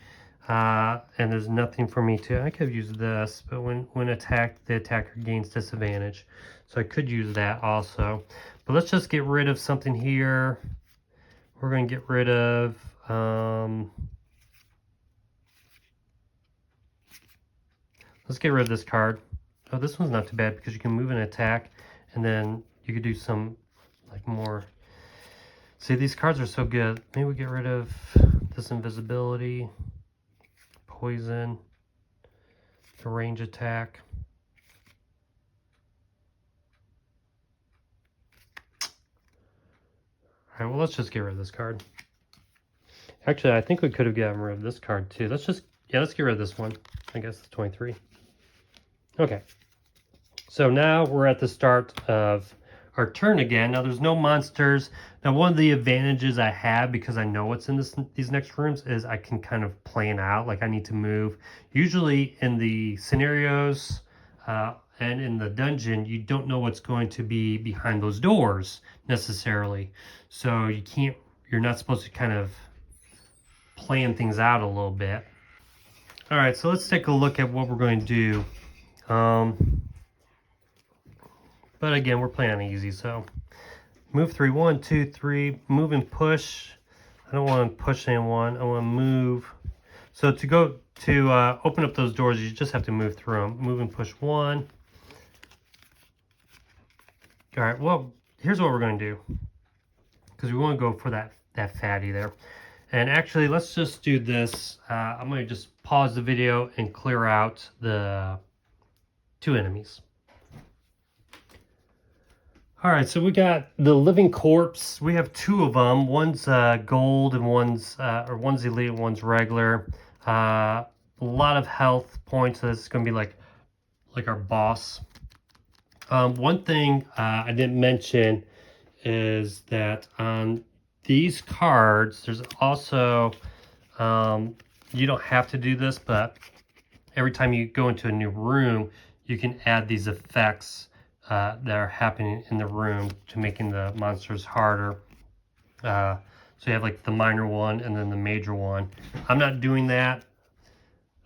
And there's nothing for me to... I could use this, but when attacked, the attacker gains disadvantage. So I could use that also. But let's just get rid of something here. We're going to get rid of... let's get rid of this card. Oh, this one's not too bad because you can move and attack, and then you could do some like more... See, these cards are so good. Maybe we get rid of this invisibility, poison, the range attack. All right, well, let's just get rid of this card. Actually, I think we could have gotten rid of this card too. Let's get rid of this one. I guess it's 23. Okay. So now we're at the start of our turn again. Now there's no monsters. Now one of the advantages I have, because I know what's in these next rooms, is I can kind of plan out, like I need to move. Usually in the scenarios and in the dungeon, you don't know what's going to be behind those doors necessarily. So you're not supposed to kind of plan things out a little bit. All right, so let's take a look at what we're going to do. But again, we're playing on easy, so move 3, 1, 2, 3, move and push. I don't want to push anyone. I want to move. So to open up those doors, you just have to move through them. Move and push 1. All right, well, here's what we're going to do, because we want to go for that fatty there. And actually, let's just do this. I'm going to just pause the video and clear out the 2 enemies. All right, so we got the living corpse. We have 2 of them. One's gold and one's elite and one's regular. A lot of health points. So this is going to be like our boss. One thing I didn't mention is that on these cards, there's also, you don't have to do this, but every time you go into a new room, you can add these effects that are happening in the room to making the monsters harder. So you have like the minor one and then the major one. I'm not doing that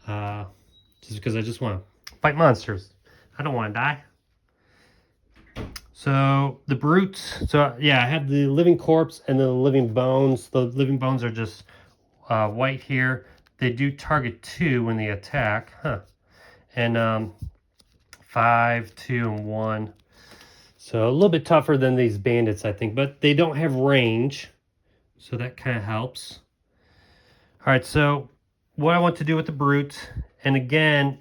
just because I just want to fight monsters. I don't want to die. So the brute, so yeah, I have the living corpse and the living bones. The living bones are just white here. They do target 2 when they attack, and 5, 2, and 1. So a little bit tougher than these bandits, I think, but they don't have range, so that kind of helps. All right, so what I want to do with the brute, and again,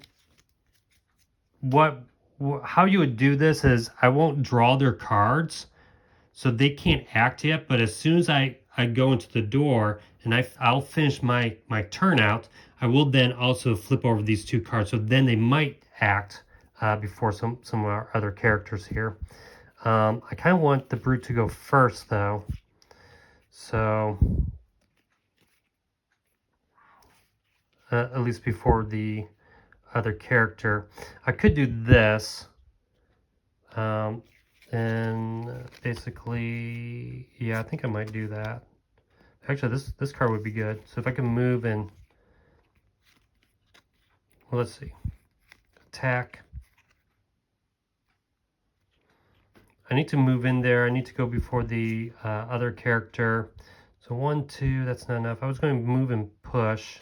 how you would do this is I won't draw their cards, so they can't act yet, but as soon as I go into the door and I'll finish my turn out, I will then also flip over these 2 cards, so then they might act before some of our other characters here. I kind of want the brute to go first though, so at least before the other character. I could do this, and basically, yeah, I think I might do that. Actually, this card would be good. So if I can move and, well, let's see, attack. I need to move in there. I need to go before the other character. So 1, 2, that's not enough. I was going to move and push.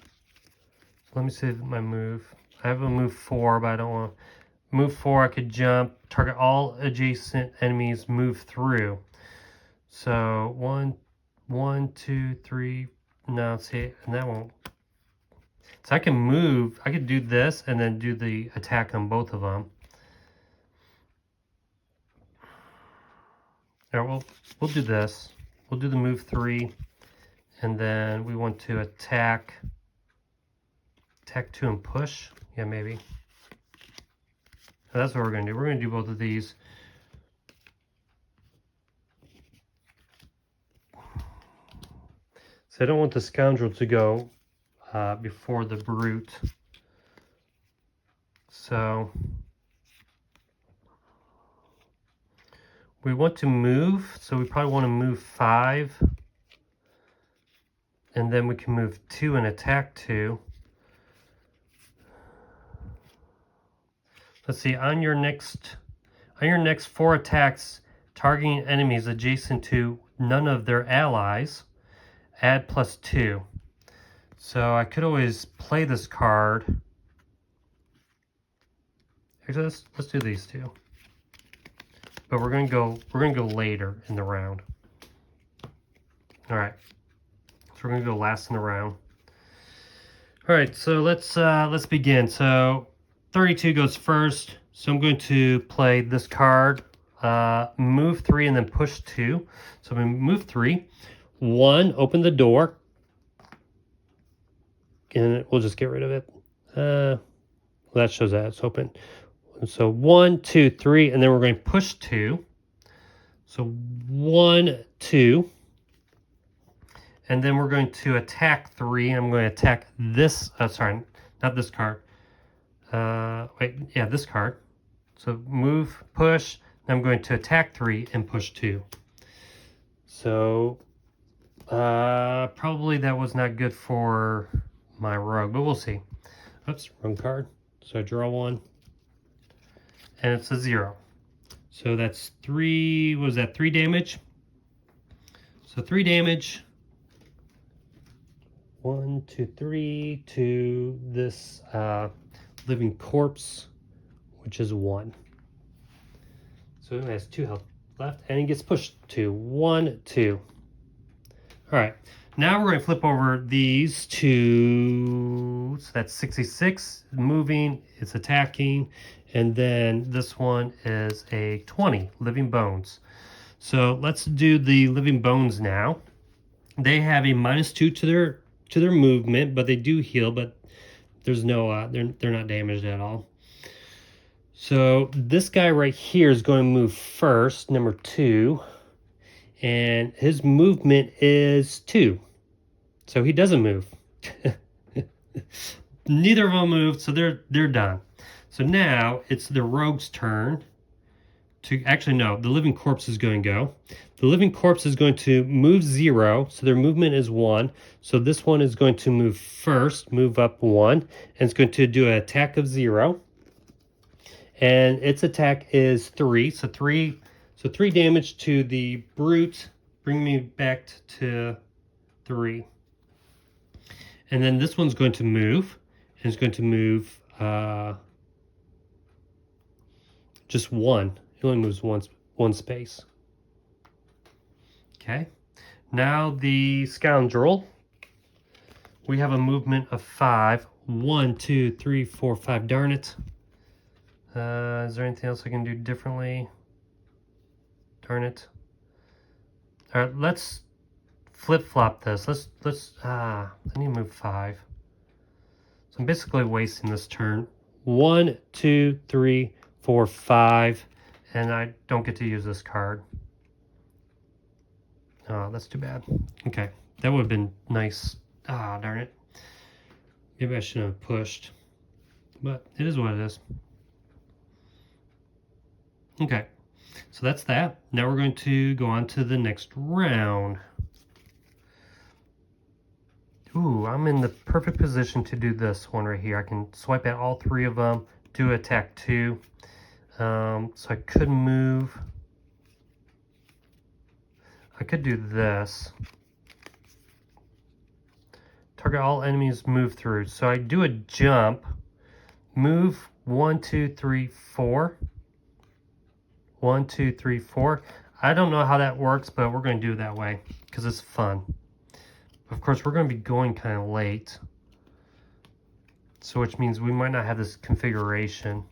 So let me see my move. I have a move 4, but I don't want to. Move 4, I could jump, target all adjacent enemies, move through. So 1, 2, 3. No, see, and that won't. So I can move. I could do this and then do the attack on both of them. All right, we'll do this. We'll do the move 3, and then we want to attack 2 and push. Yeah, maybe. So that's what we're going to do. We're going to do both of these. So I don't want the Scoundrel to go before the Brute. So we want to move. So we probably want to move 5. And then we can move 2 and attack 2. Let's see, on your next 4 attacks targeting enemies adjacent to none of their allies, add +2. So I could always play this card. Actually, let's do these 2. But we're gonna go later in the round. All right. So we're gonna go last in the round. All right, so let's begin. So 32 goes first. So I'm going to play this card, move 3 and then push 2. So I'm gonna move 3. 1, open the door. And we'll just get rid of it. Well, that shows that it's open. So 1, 2, 3, and then we're going to push 2. So 1, 2. And then we're going to attack 3. I'm going to attack this, sorry, not this card. This card. So move, push, I'm going to attack 3 and push 2. So probably that was not good for my rogue, but we'll see. Oops, wrong card. So I draw 1. And it's a 0. So that's 3, what was that, 3 damage? So 3 damage. 1, 2, 3 to this living corpse, which is 1. So it has 2 health left, and he gets pushed to 1, 2. All right, now we're going to flip over these two. So that's 66, moving, it's attacking, and then this one is a 20, living bones. So let's do the living bones now. They have a -2 to their movement, but they do heal, but there's no they're not damaged at all. So this guy right here is going to move first, number 2, and his movement is 2, so he doesn't move. Neither of them moved, so they're done. So now it's the rogue's turn to, actually no, the living corpse is going to go. The living corpse is going to move 0, so their movement is 1. So this one is going to move first, move up 1, and it's going to do an attack of 0. And its attack is 3, so 3 damage to the brute, bring me back to 3. And then this one's going to move, and it's going to move just 1. It only moves one space. Okay. Now the Scoundrel. We have a movement of 5. 1, 2, 3, 4, 5. Darn it. Is there anything else I can do differently? Darn it. All right, let's flip-flop this. I need to move 5. So I'm basically wasting this turn. 1, 2, 3, 4, 5. And I don't get to use this card. Oh, that's too bad. Okay, that would have been nice. Ah, darn it. Maybe I shouldn't have pushed, but it is what it is. Okay, so that's that. Now we're going to go on to the next round. Ooh, I'm in the perfect position to do this one right here. I can swipe out all three of them, do attack 2. So I could move. I could do this. Target all enemies move through. So I do a jump, move 1, 2, 3, 4. 1, 2, 3, 4. I don't know how that works, but we're going to do it that way because it's fun. Of course, we're going to be going kind of late, so which means we might not have this configuration.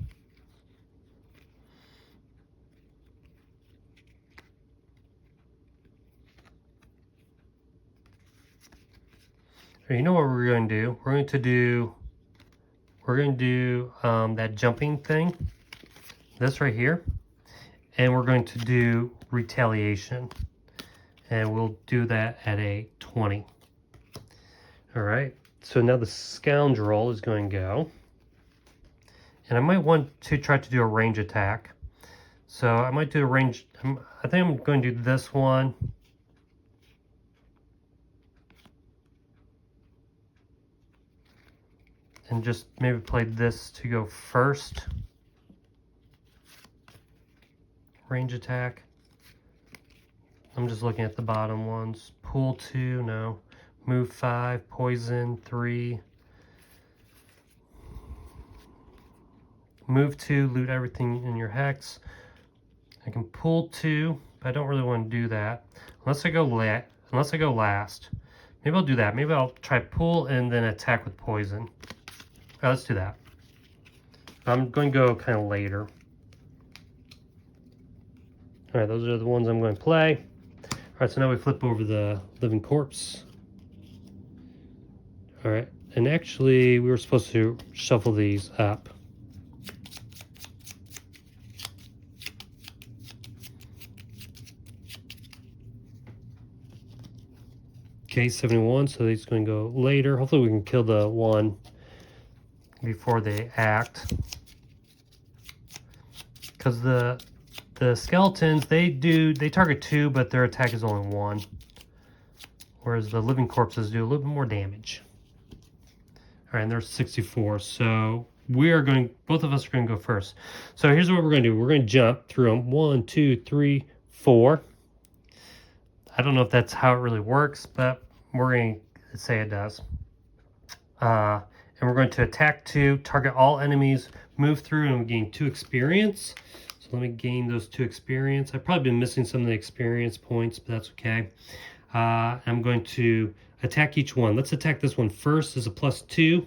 You know what we're going to do? We're going to do that jumping thing, this right here, and we're going to do retaliation, and we'll do that at a 20. All right, so now the scoundrel is going to go, and I might want to try to do a range attack. So I might do a range. I think I'm going to do this one. And just maybe play this to go first. Range attack. I'm just looking at the bottom ones. Pull 2, no. Move 5, poison 3. Move 2, loot everything in your hex. I can pull 2, but I don't really want to do that unless I go last. Maybe I'll do that. Maybe I'll try pull and then attack with poison. Right, let's do that. I'm going to go kind of later. All right, those are the ones I'm going to play. All right, so now we flip over the living corpse. All right, and actually we were supposed to shuffle these up. Okay, 71, so he's going to go later. Hopefully we can kill the one before they act. Because the skeletons, they target 2, but their attack is only 1. Whereas the living corpses do a little bit more damage. All right, and there's 64, so both of us are going to go first. So here's what we're going to do. We're going to jump through them. 1, 2, 3, 4. I don't know if that's how it really works, but we're going to say it does. And we're going to attack 2, target all enemies, move through, and we gain 2 experience. So let me gain those 2 experience. I've probably been missing some of the experience points, but that's okay. I'm going to attack each one. Let's attack this one first. As a +2,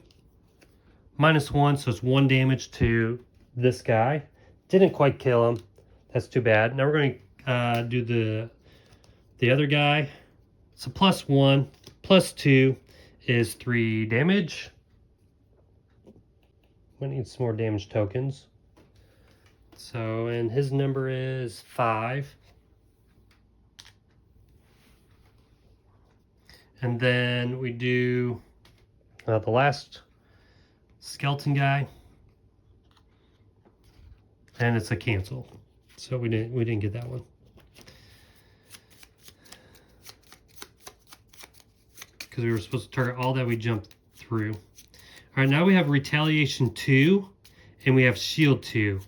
-1, so it's 1 damage to this guy. Didn't quite kill him. That's too bad. Now we're going to do the other guy. So +1, +2 is 3 damage. We need some more damage tokens. So, and his number is 5. And then we do the last skeleton guy, and it's a cancel. So we didn't get that one. Because we were supposed to target all that we jumped through. All right, now we have retaliation 2 and we have shield 2.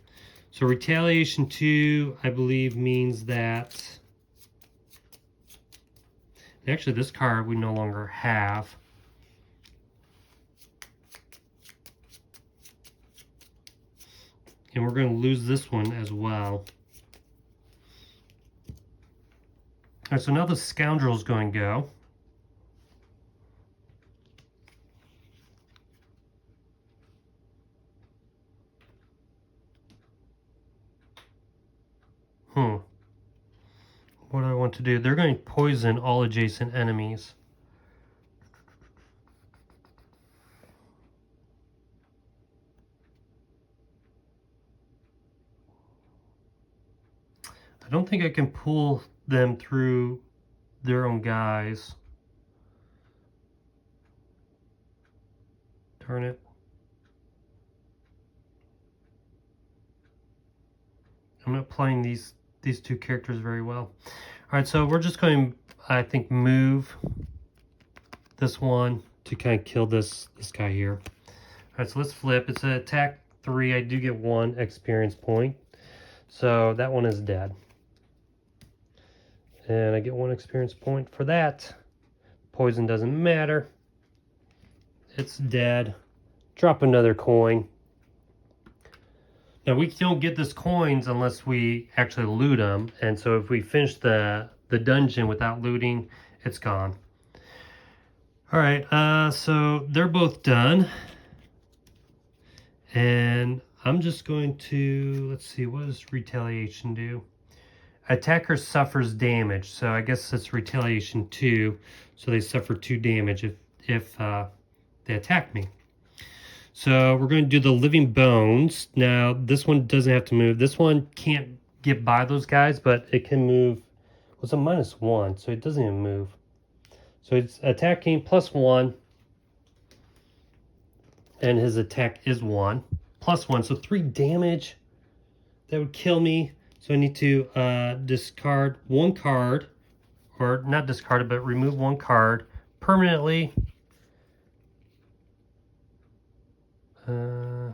So retaliation 2, I believe, means that actually this card we no longer have. And we're going to lose this one as well. All right, so now the scoundrel is going to go. What do I want to do? They're going to poison all adjacent enemies. I don't think I can pull them through their own guys. Darn it. I'm not playing these two characters very well. All right, so we're just going to, I think, move this one to kind of kill this guy here. All right, so let's flip. It's an attack 3. I do get 1 experience point. So that one is dead. And I get 1 experience point for that. Poison doesn't matter. It's dead. Drop another coin. Now we don't get this coins unless we actually loot them. And so if we finish the dungeon without looting, it's gone. All right, so they're both done. And I'm just going to, let's see, what does retaliation do? Attacker suffers damage, so I guess it's retaliation 2, so they suffer 2 damage if they attack me. So we're going to do the living bones. Now this one doesn't have to move. This one can't get by those guys, but it can move. Well, it's a -1, so it doesn't even move. So it's attacking +1, and his attack is 1 +1, so 3 damage. That would kill me. So I need to discard 1 card, or not discard it, but remove 1 card permanently. Oh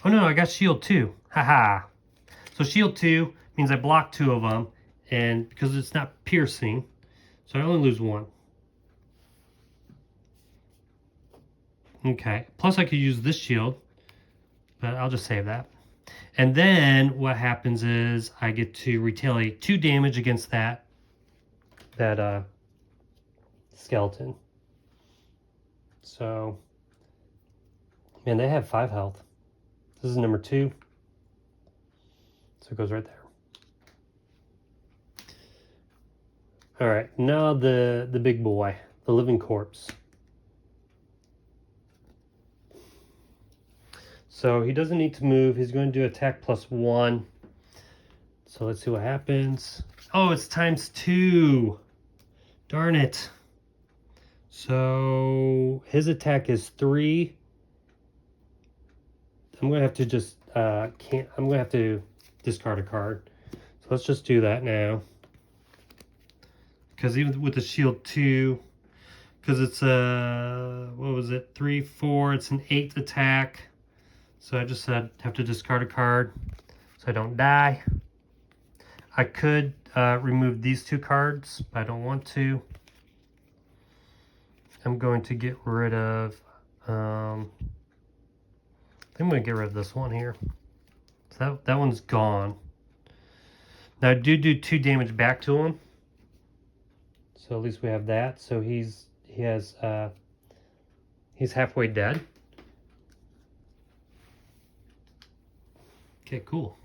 no, I got shield 2. Haha. So shield 2 means I block 2 of them, and because it's not piercing, so I only lose 1. Okay. Plus I could use this shield, but I'll just save that. And then what happens is I get to retaliate 2 damage against that skeleton. So, man, they have 5 health. This is number 2. So it goes right there. All right, now the big boy, the living corpse. So he doesn't need to move. He's going to do attack +1. So let's see what happens. Oh, it's ×2. Darn it. So his attack is 3. I'm going to have to just I'm going to have to discard a card. So let's just do that now. Because even with the shield 2, because it's what was it? 3, 4. It's an 8 attack. So I just have to discard a card so I don't die. I could remove these 2 cards, but I don't want to. I'm going to get rid of, I'm going to get rid of this one here. So that one's gone. Now I do 2 damage back to him. So at least we have that. So he's halfway dead. Okay, cool.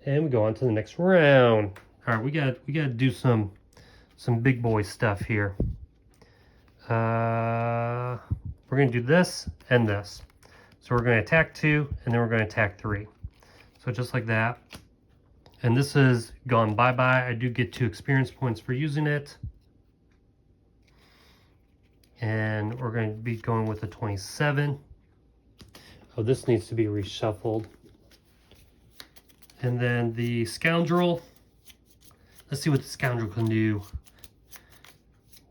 And we go on to the next round. All right, we got to do some big boy stuff here. We're going to do this and this. So we're going to attack 2, and then we're going to attack 3. So just like that. And this is gone bye-bye. I do get 2 experience points for using it. And we're going to be going with a 27. Oh, this needs to be reshuffled. And then the Scoundrel. Let's see what the Scoundrel can do.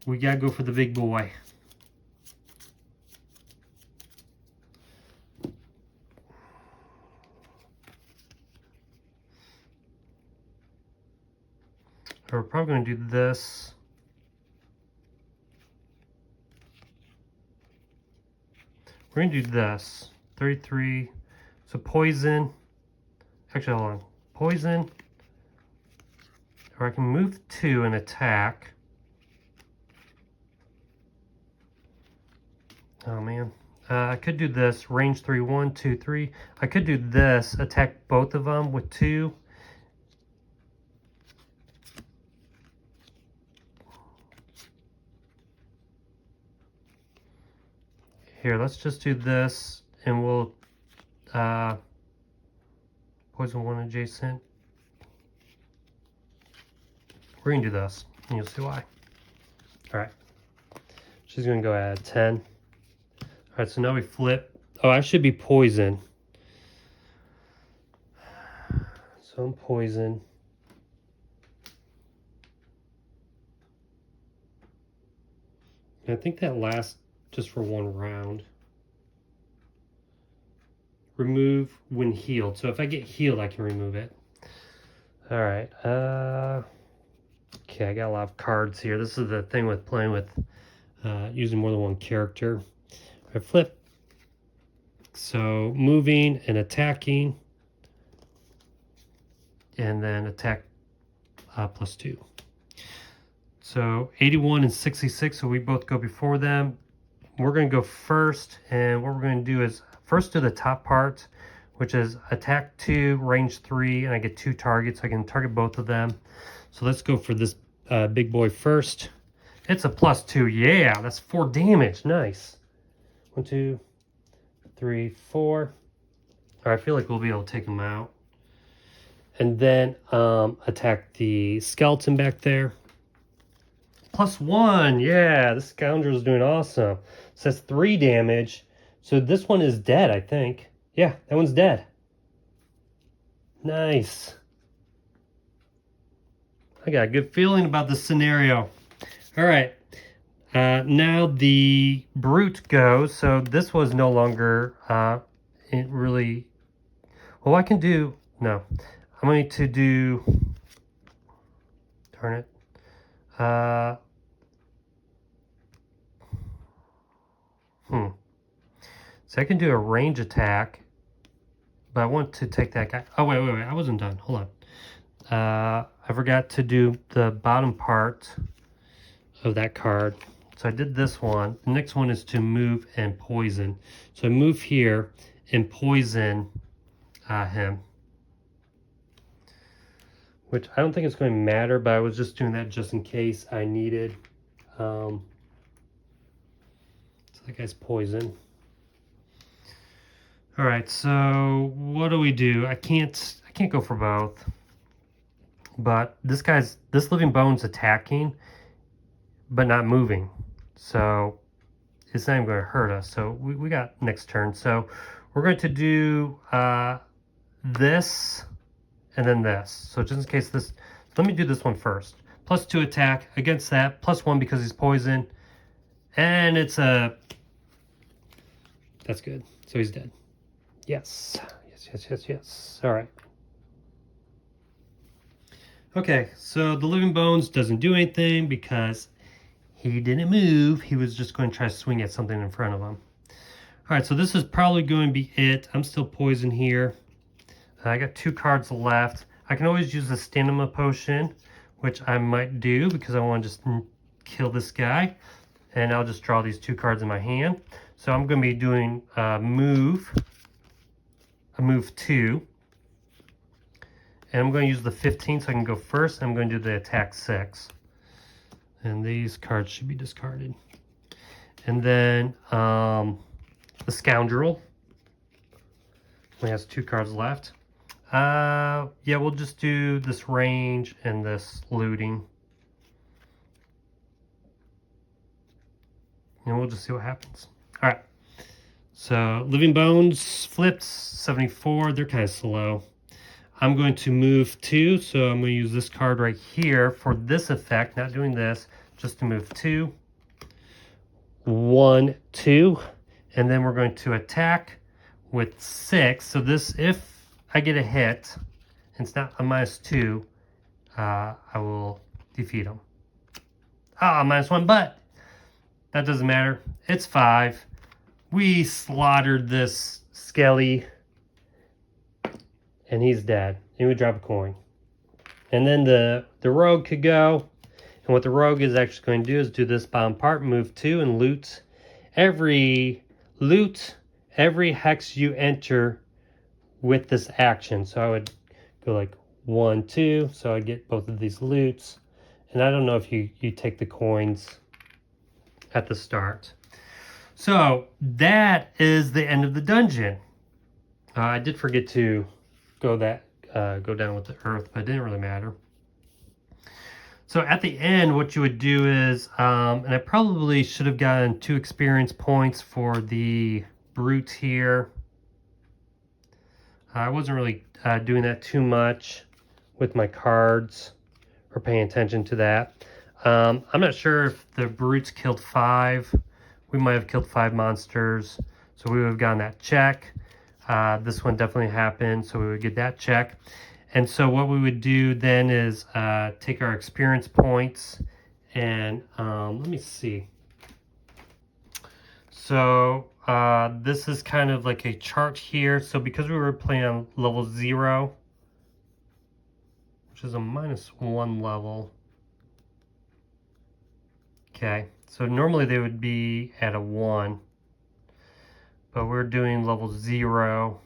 We gotta go for the big boy. We're probably gonna do this. We're gonna do this. 33. So poison. Actually, hold on. Poison. Or I can move 2 and attack. Oh man. I could do this. Range 3. 1, 2, 3. I could do this. Attack both of them with 2. Here, let's just do this. And we'll poison 1 adjacent. We're going to do this, and you'll see why. All right. She's going to go at 10. right, so now we flip. Oh, I should be poison. So I'm poison. I think that lasts just for one round. Remove when healed. So if I get healed, I can remove it. All right. Okay, I got a lot of cards here. This is the thing with playing with using more than one character. I flip. So moving and attacking. And then attack +2. So 81 and 66, so we both go before them. We're going to go first, and what we're going to do is first do the top part, which is attack 2, range 3, and I get 2 targets. I can target both of them. So let's go for this big boy first. It's a +2. Yeah, that's 4 damage. Nice. 1, 2, 3, 4. All right, I feel like we'll be able to take him out. And then attack the skeleton back there. +1. Yeah, this scoundrel is doing awesome. So that's 3 damage. So this one is dead, I think. Yeah, that one's dead. Nice. I got a good feeling about this scenario. All right. Now the brute goes. So this was no longer it really. Well, I can do. No. I'm going to do. Darn it. So I can do a range attack, but I want to take that guy. Oh, wait. I wasn't done. Hold on. I forgot to do the bottom part of that card. So I did this one. The next one is to move and poison. So I move here and poison him. Which I don't think it's going to matter, but I was just doing that just in case I needed. So that guy's poison. All right, so what do we do? I can't go for both. But this living bone's attacking, but not moving. So it's not even going to hurt us. So we got next turn. So we're going to do this and then this. So just in case this, let me do this one first. +2 attack against that, +1 because he's poison. And it's a, that's good. So he's dead. Yes. All right. Okay, so the living bones doesn't do anything because he didn't move. He was just going to try to swing at something in front of him. All right, so this is probably going to be it. I'm still poisoned here. I got 2 cards left. I can always use the stamina potion, which I might do because I want to just kill this guy. And I'll just draw these 2 cards in my hand. So I'm going to be doing a move 2. And I'm going to use the 15 so I can go first. I'm going to do the attack 6. And these cards should be discarded. And then the scoundrel only has 2 cards left. Yeah, we'll just do this range and this looting. And we'll just see what happens. All right. So living bones flipped 74. They're kind of slow. I'm going to move 2, so I'm going to use this card right here for this effect, not doing this, just to move 2. 1, 2, and then we're going to attack with 6. So this, if I get a hit, and it's not a -2, I will defeat him. -1, but that doesn't matter. It's 5. We slaughtered this skelly. And he's dead. And we drop a coin. And then the rogue could go. And what the rogue is actually going to do is do this bottom part, move 2, and loot every hex you enter with this action. So I would go like 1, 2. So I'd get both of these loots. And I don't know if you take the coins at the start. So that is the end of the dungeon. I did forget to go down with the earth, but it didn't really matter. So at the end, what you would do is, and I probably should have gotten 2 experience points for the brute here. I wasn't really doing that too much with my cards or paying attention to that. I'm not sure if the brutes killed 5. We might have killed 5 monsters, so we would have gotten that check. This one definitely happened, so we would get that check. And so what we would do then is take our experience points and let me see. So this is kind of like a chart here. So because we were playing on level 0, which is a -1 level. Okay, so normally they would be at a 1, but we're doing level 0.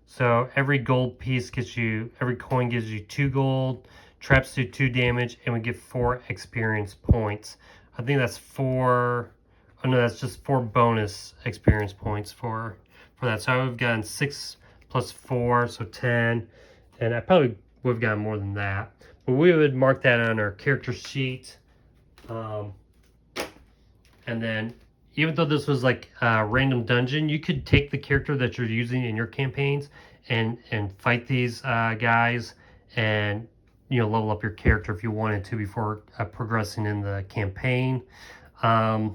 So every gold piece gets you, every coin gives you 2 gold, traps do 2 damage, and we get 4 experience points. I think that's 4, oh no, that's just 4 bonus experience points for that. So I've gotten 6 plus 4, so 10, and I probably would have gotten more than that. But we would mark that on our character sheet. And then, even though this was like a random dungeon, you could take the character that you're using in your campaigns and fight these guys, and level up your character if you wanted to before progressing in the campaign. Yeah,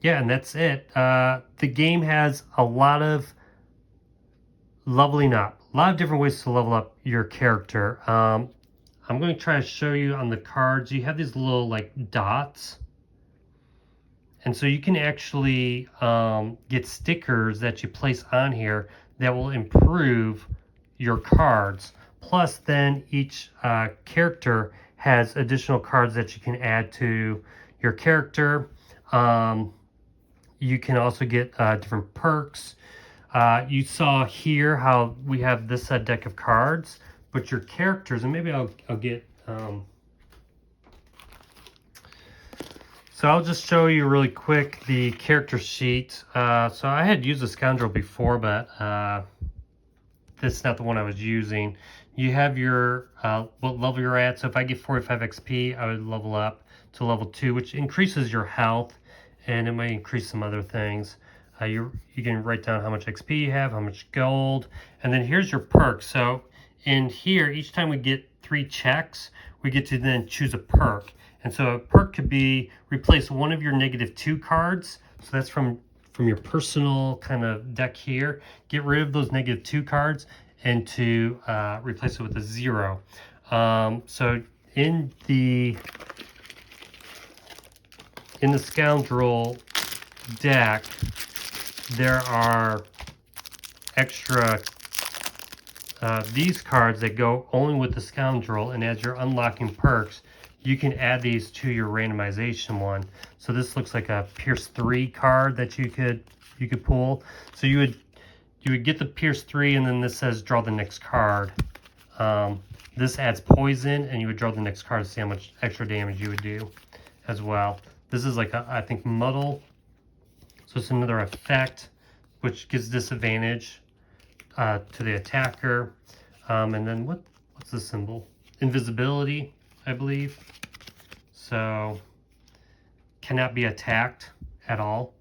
and that's it. The game has a lot of leveling up, a lot of different ways to level up your character. I'm going to try to show you on the cards. You have these little like dots. And so you can actually get stickers that you place on here that will improve your cards. Plus then each character has additional cards that you can add to your character. You can also get different perks. You saw here how we have this deck of cards, but your characters, and maybe I'll get... So I'll just show you really quick the character sheet. So I had used a Scoundrel before, but this is not the one I was using. You have your what level you're at. So if I get 45 XP, I would level up to level 2, which increases your health, and it might increase some other things. You can write down how much XP you have, how much gold, and then here's your perks. So in here, each time we get 3 checks, we get to then choose a perk. And so a perk could be replace one of your -2 cards. So that's from your personal kind of deck here. Get rid of those -2 cards and to replace it with a 0. So in the Scoundrel deck, there are extra these cards that go only with the Scoundrel, and as you're unlocking perks, you can add these to your randomization one. So this looks like a Pierce 3 card that you could pull. So you would get the Pierce 3, and then this says draw the next card. This adds poison, and you would draw the next card to see how much extra damage you would do as well. This is like I think muddle. So it's another effect which gives disadvantage to the attacker. And then what's the symbol? Invisibility, I believe. So cannot be attacked at all.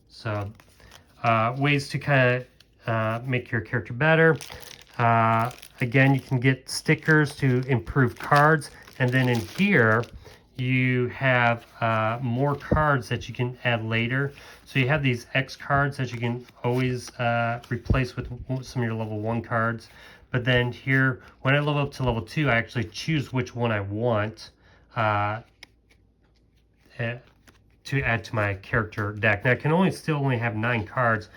So ways to kind of make your character better. Again, you can get stickers to improve cards, and then in here you have more cards that you can add later. So you have these X cards that you can always replace with some of your level 1 cards. But then here, when I level up to level 2, I actually choose which one I want to add to my character deck. Now I can still only have 9 cards,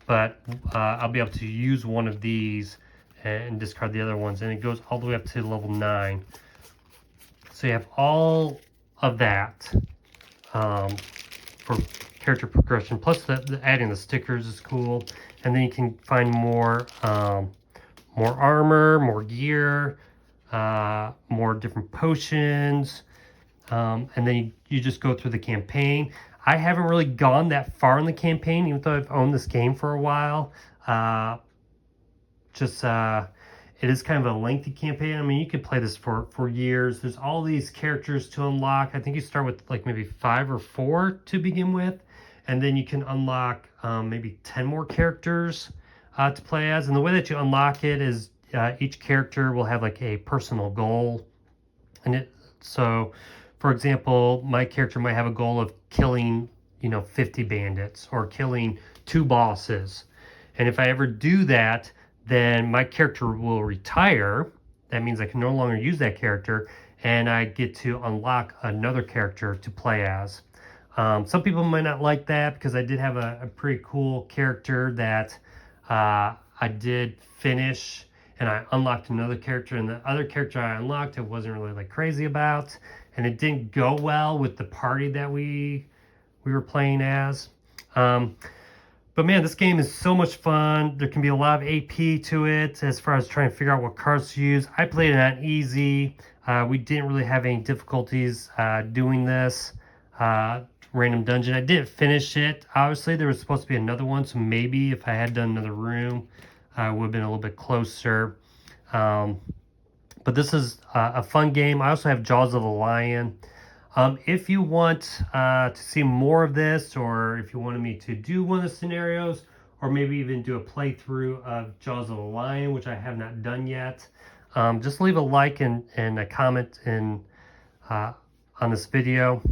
but I'll be able to use one of these and discard the other ones, and it goes all the way up to level 9. So you have all of that for character progression. Plus the adding the stickers is cool, and then you can find more armor, more gear, more different potions, and then you just go through the campaign. I haven't really gone that far in the campaign, even though I've owned this game for a while. It is kind of a lengthy campaign. I mean, you could play this for years. There's all these characters to unlock. I think you start with like maybe 5 or 4 to begin with, and then you can unlock maybe 10 more characters to play as. And the way that you unlock it is each character will have like a personal goal. And so, for example, my character might have a goal of killing, 50 bandits or killing 2 bosses. And if I ever do that, then my character will retire. That means I can no longer use that character, and I get to unlock another character to play as. Some people might not like that because I did have a pretty cool character that I did finish, and I unlocked another character, and the other character I unlocked I wasn't really like crazy about, and it didn't go well with the party that we were playing as. But man, this game is so much fun. There can be a lot of AP to it as far as trying to figure out what cards to use. I played it on easy. We didn't really have any difficulties doing this random dungeon. I didn't finish it. Obviously, there was supposed to be another one, so maybe if I had done another room, I would have been a little bit closer. But this is a fun game. I also have Jaws of the Lion. If you want to see more of this, or if you wanted me to do one of the scenarios, or maybe even do a playthrough of Jaws of the Lion, which I have not done yet, just leave a like and a comment on this video.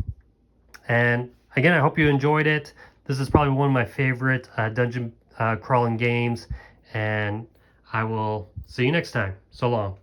And again, I hope you enjoyed it. This is probably one of my favorite dungeon crawling games, and I will see you next time. So long.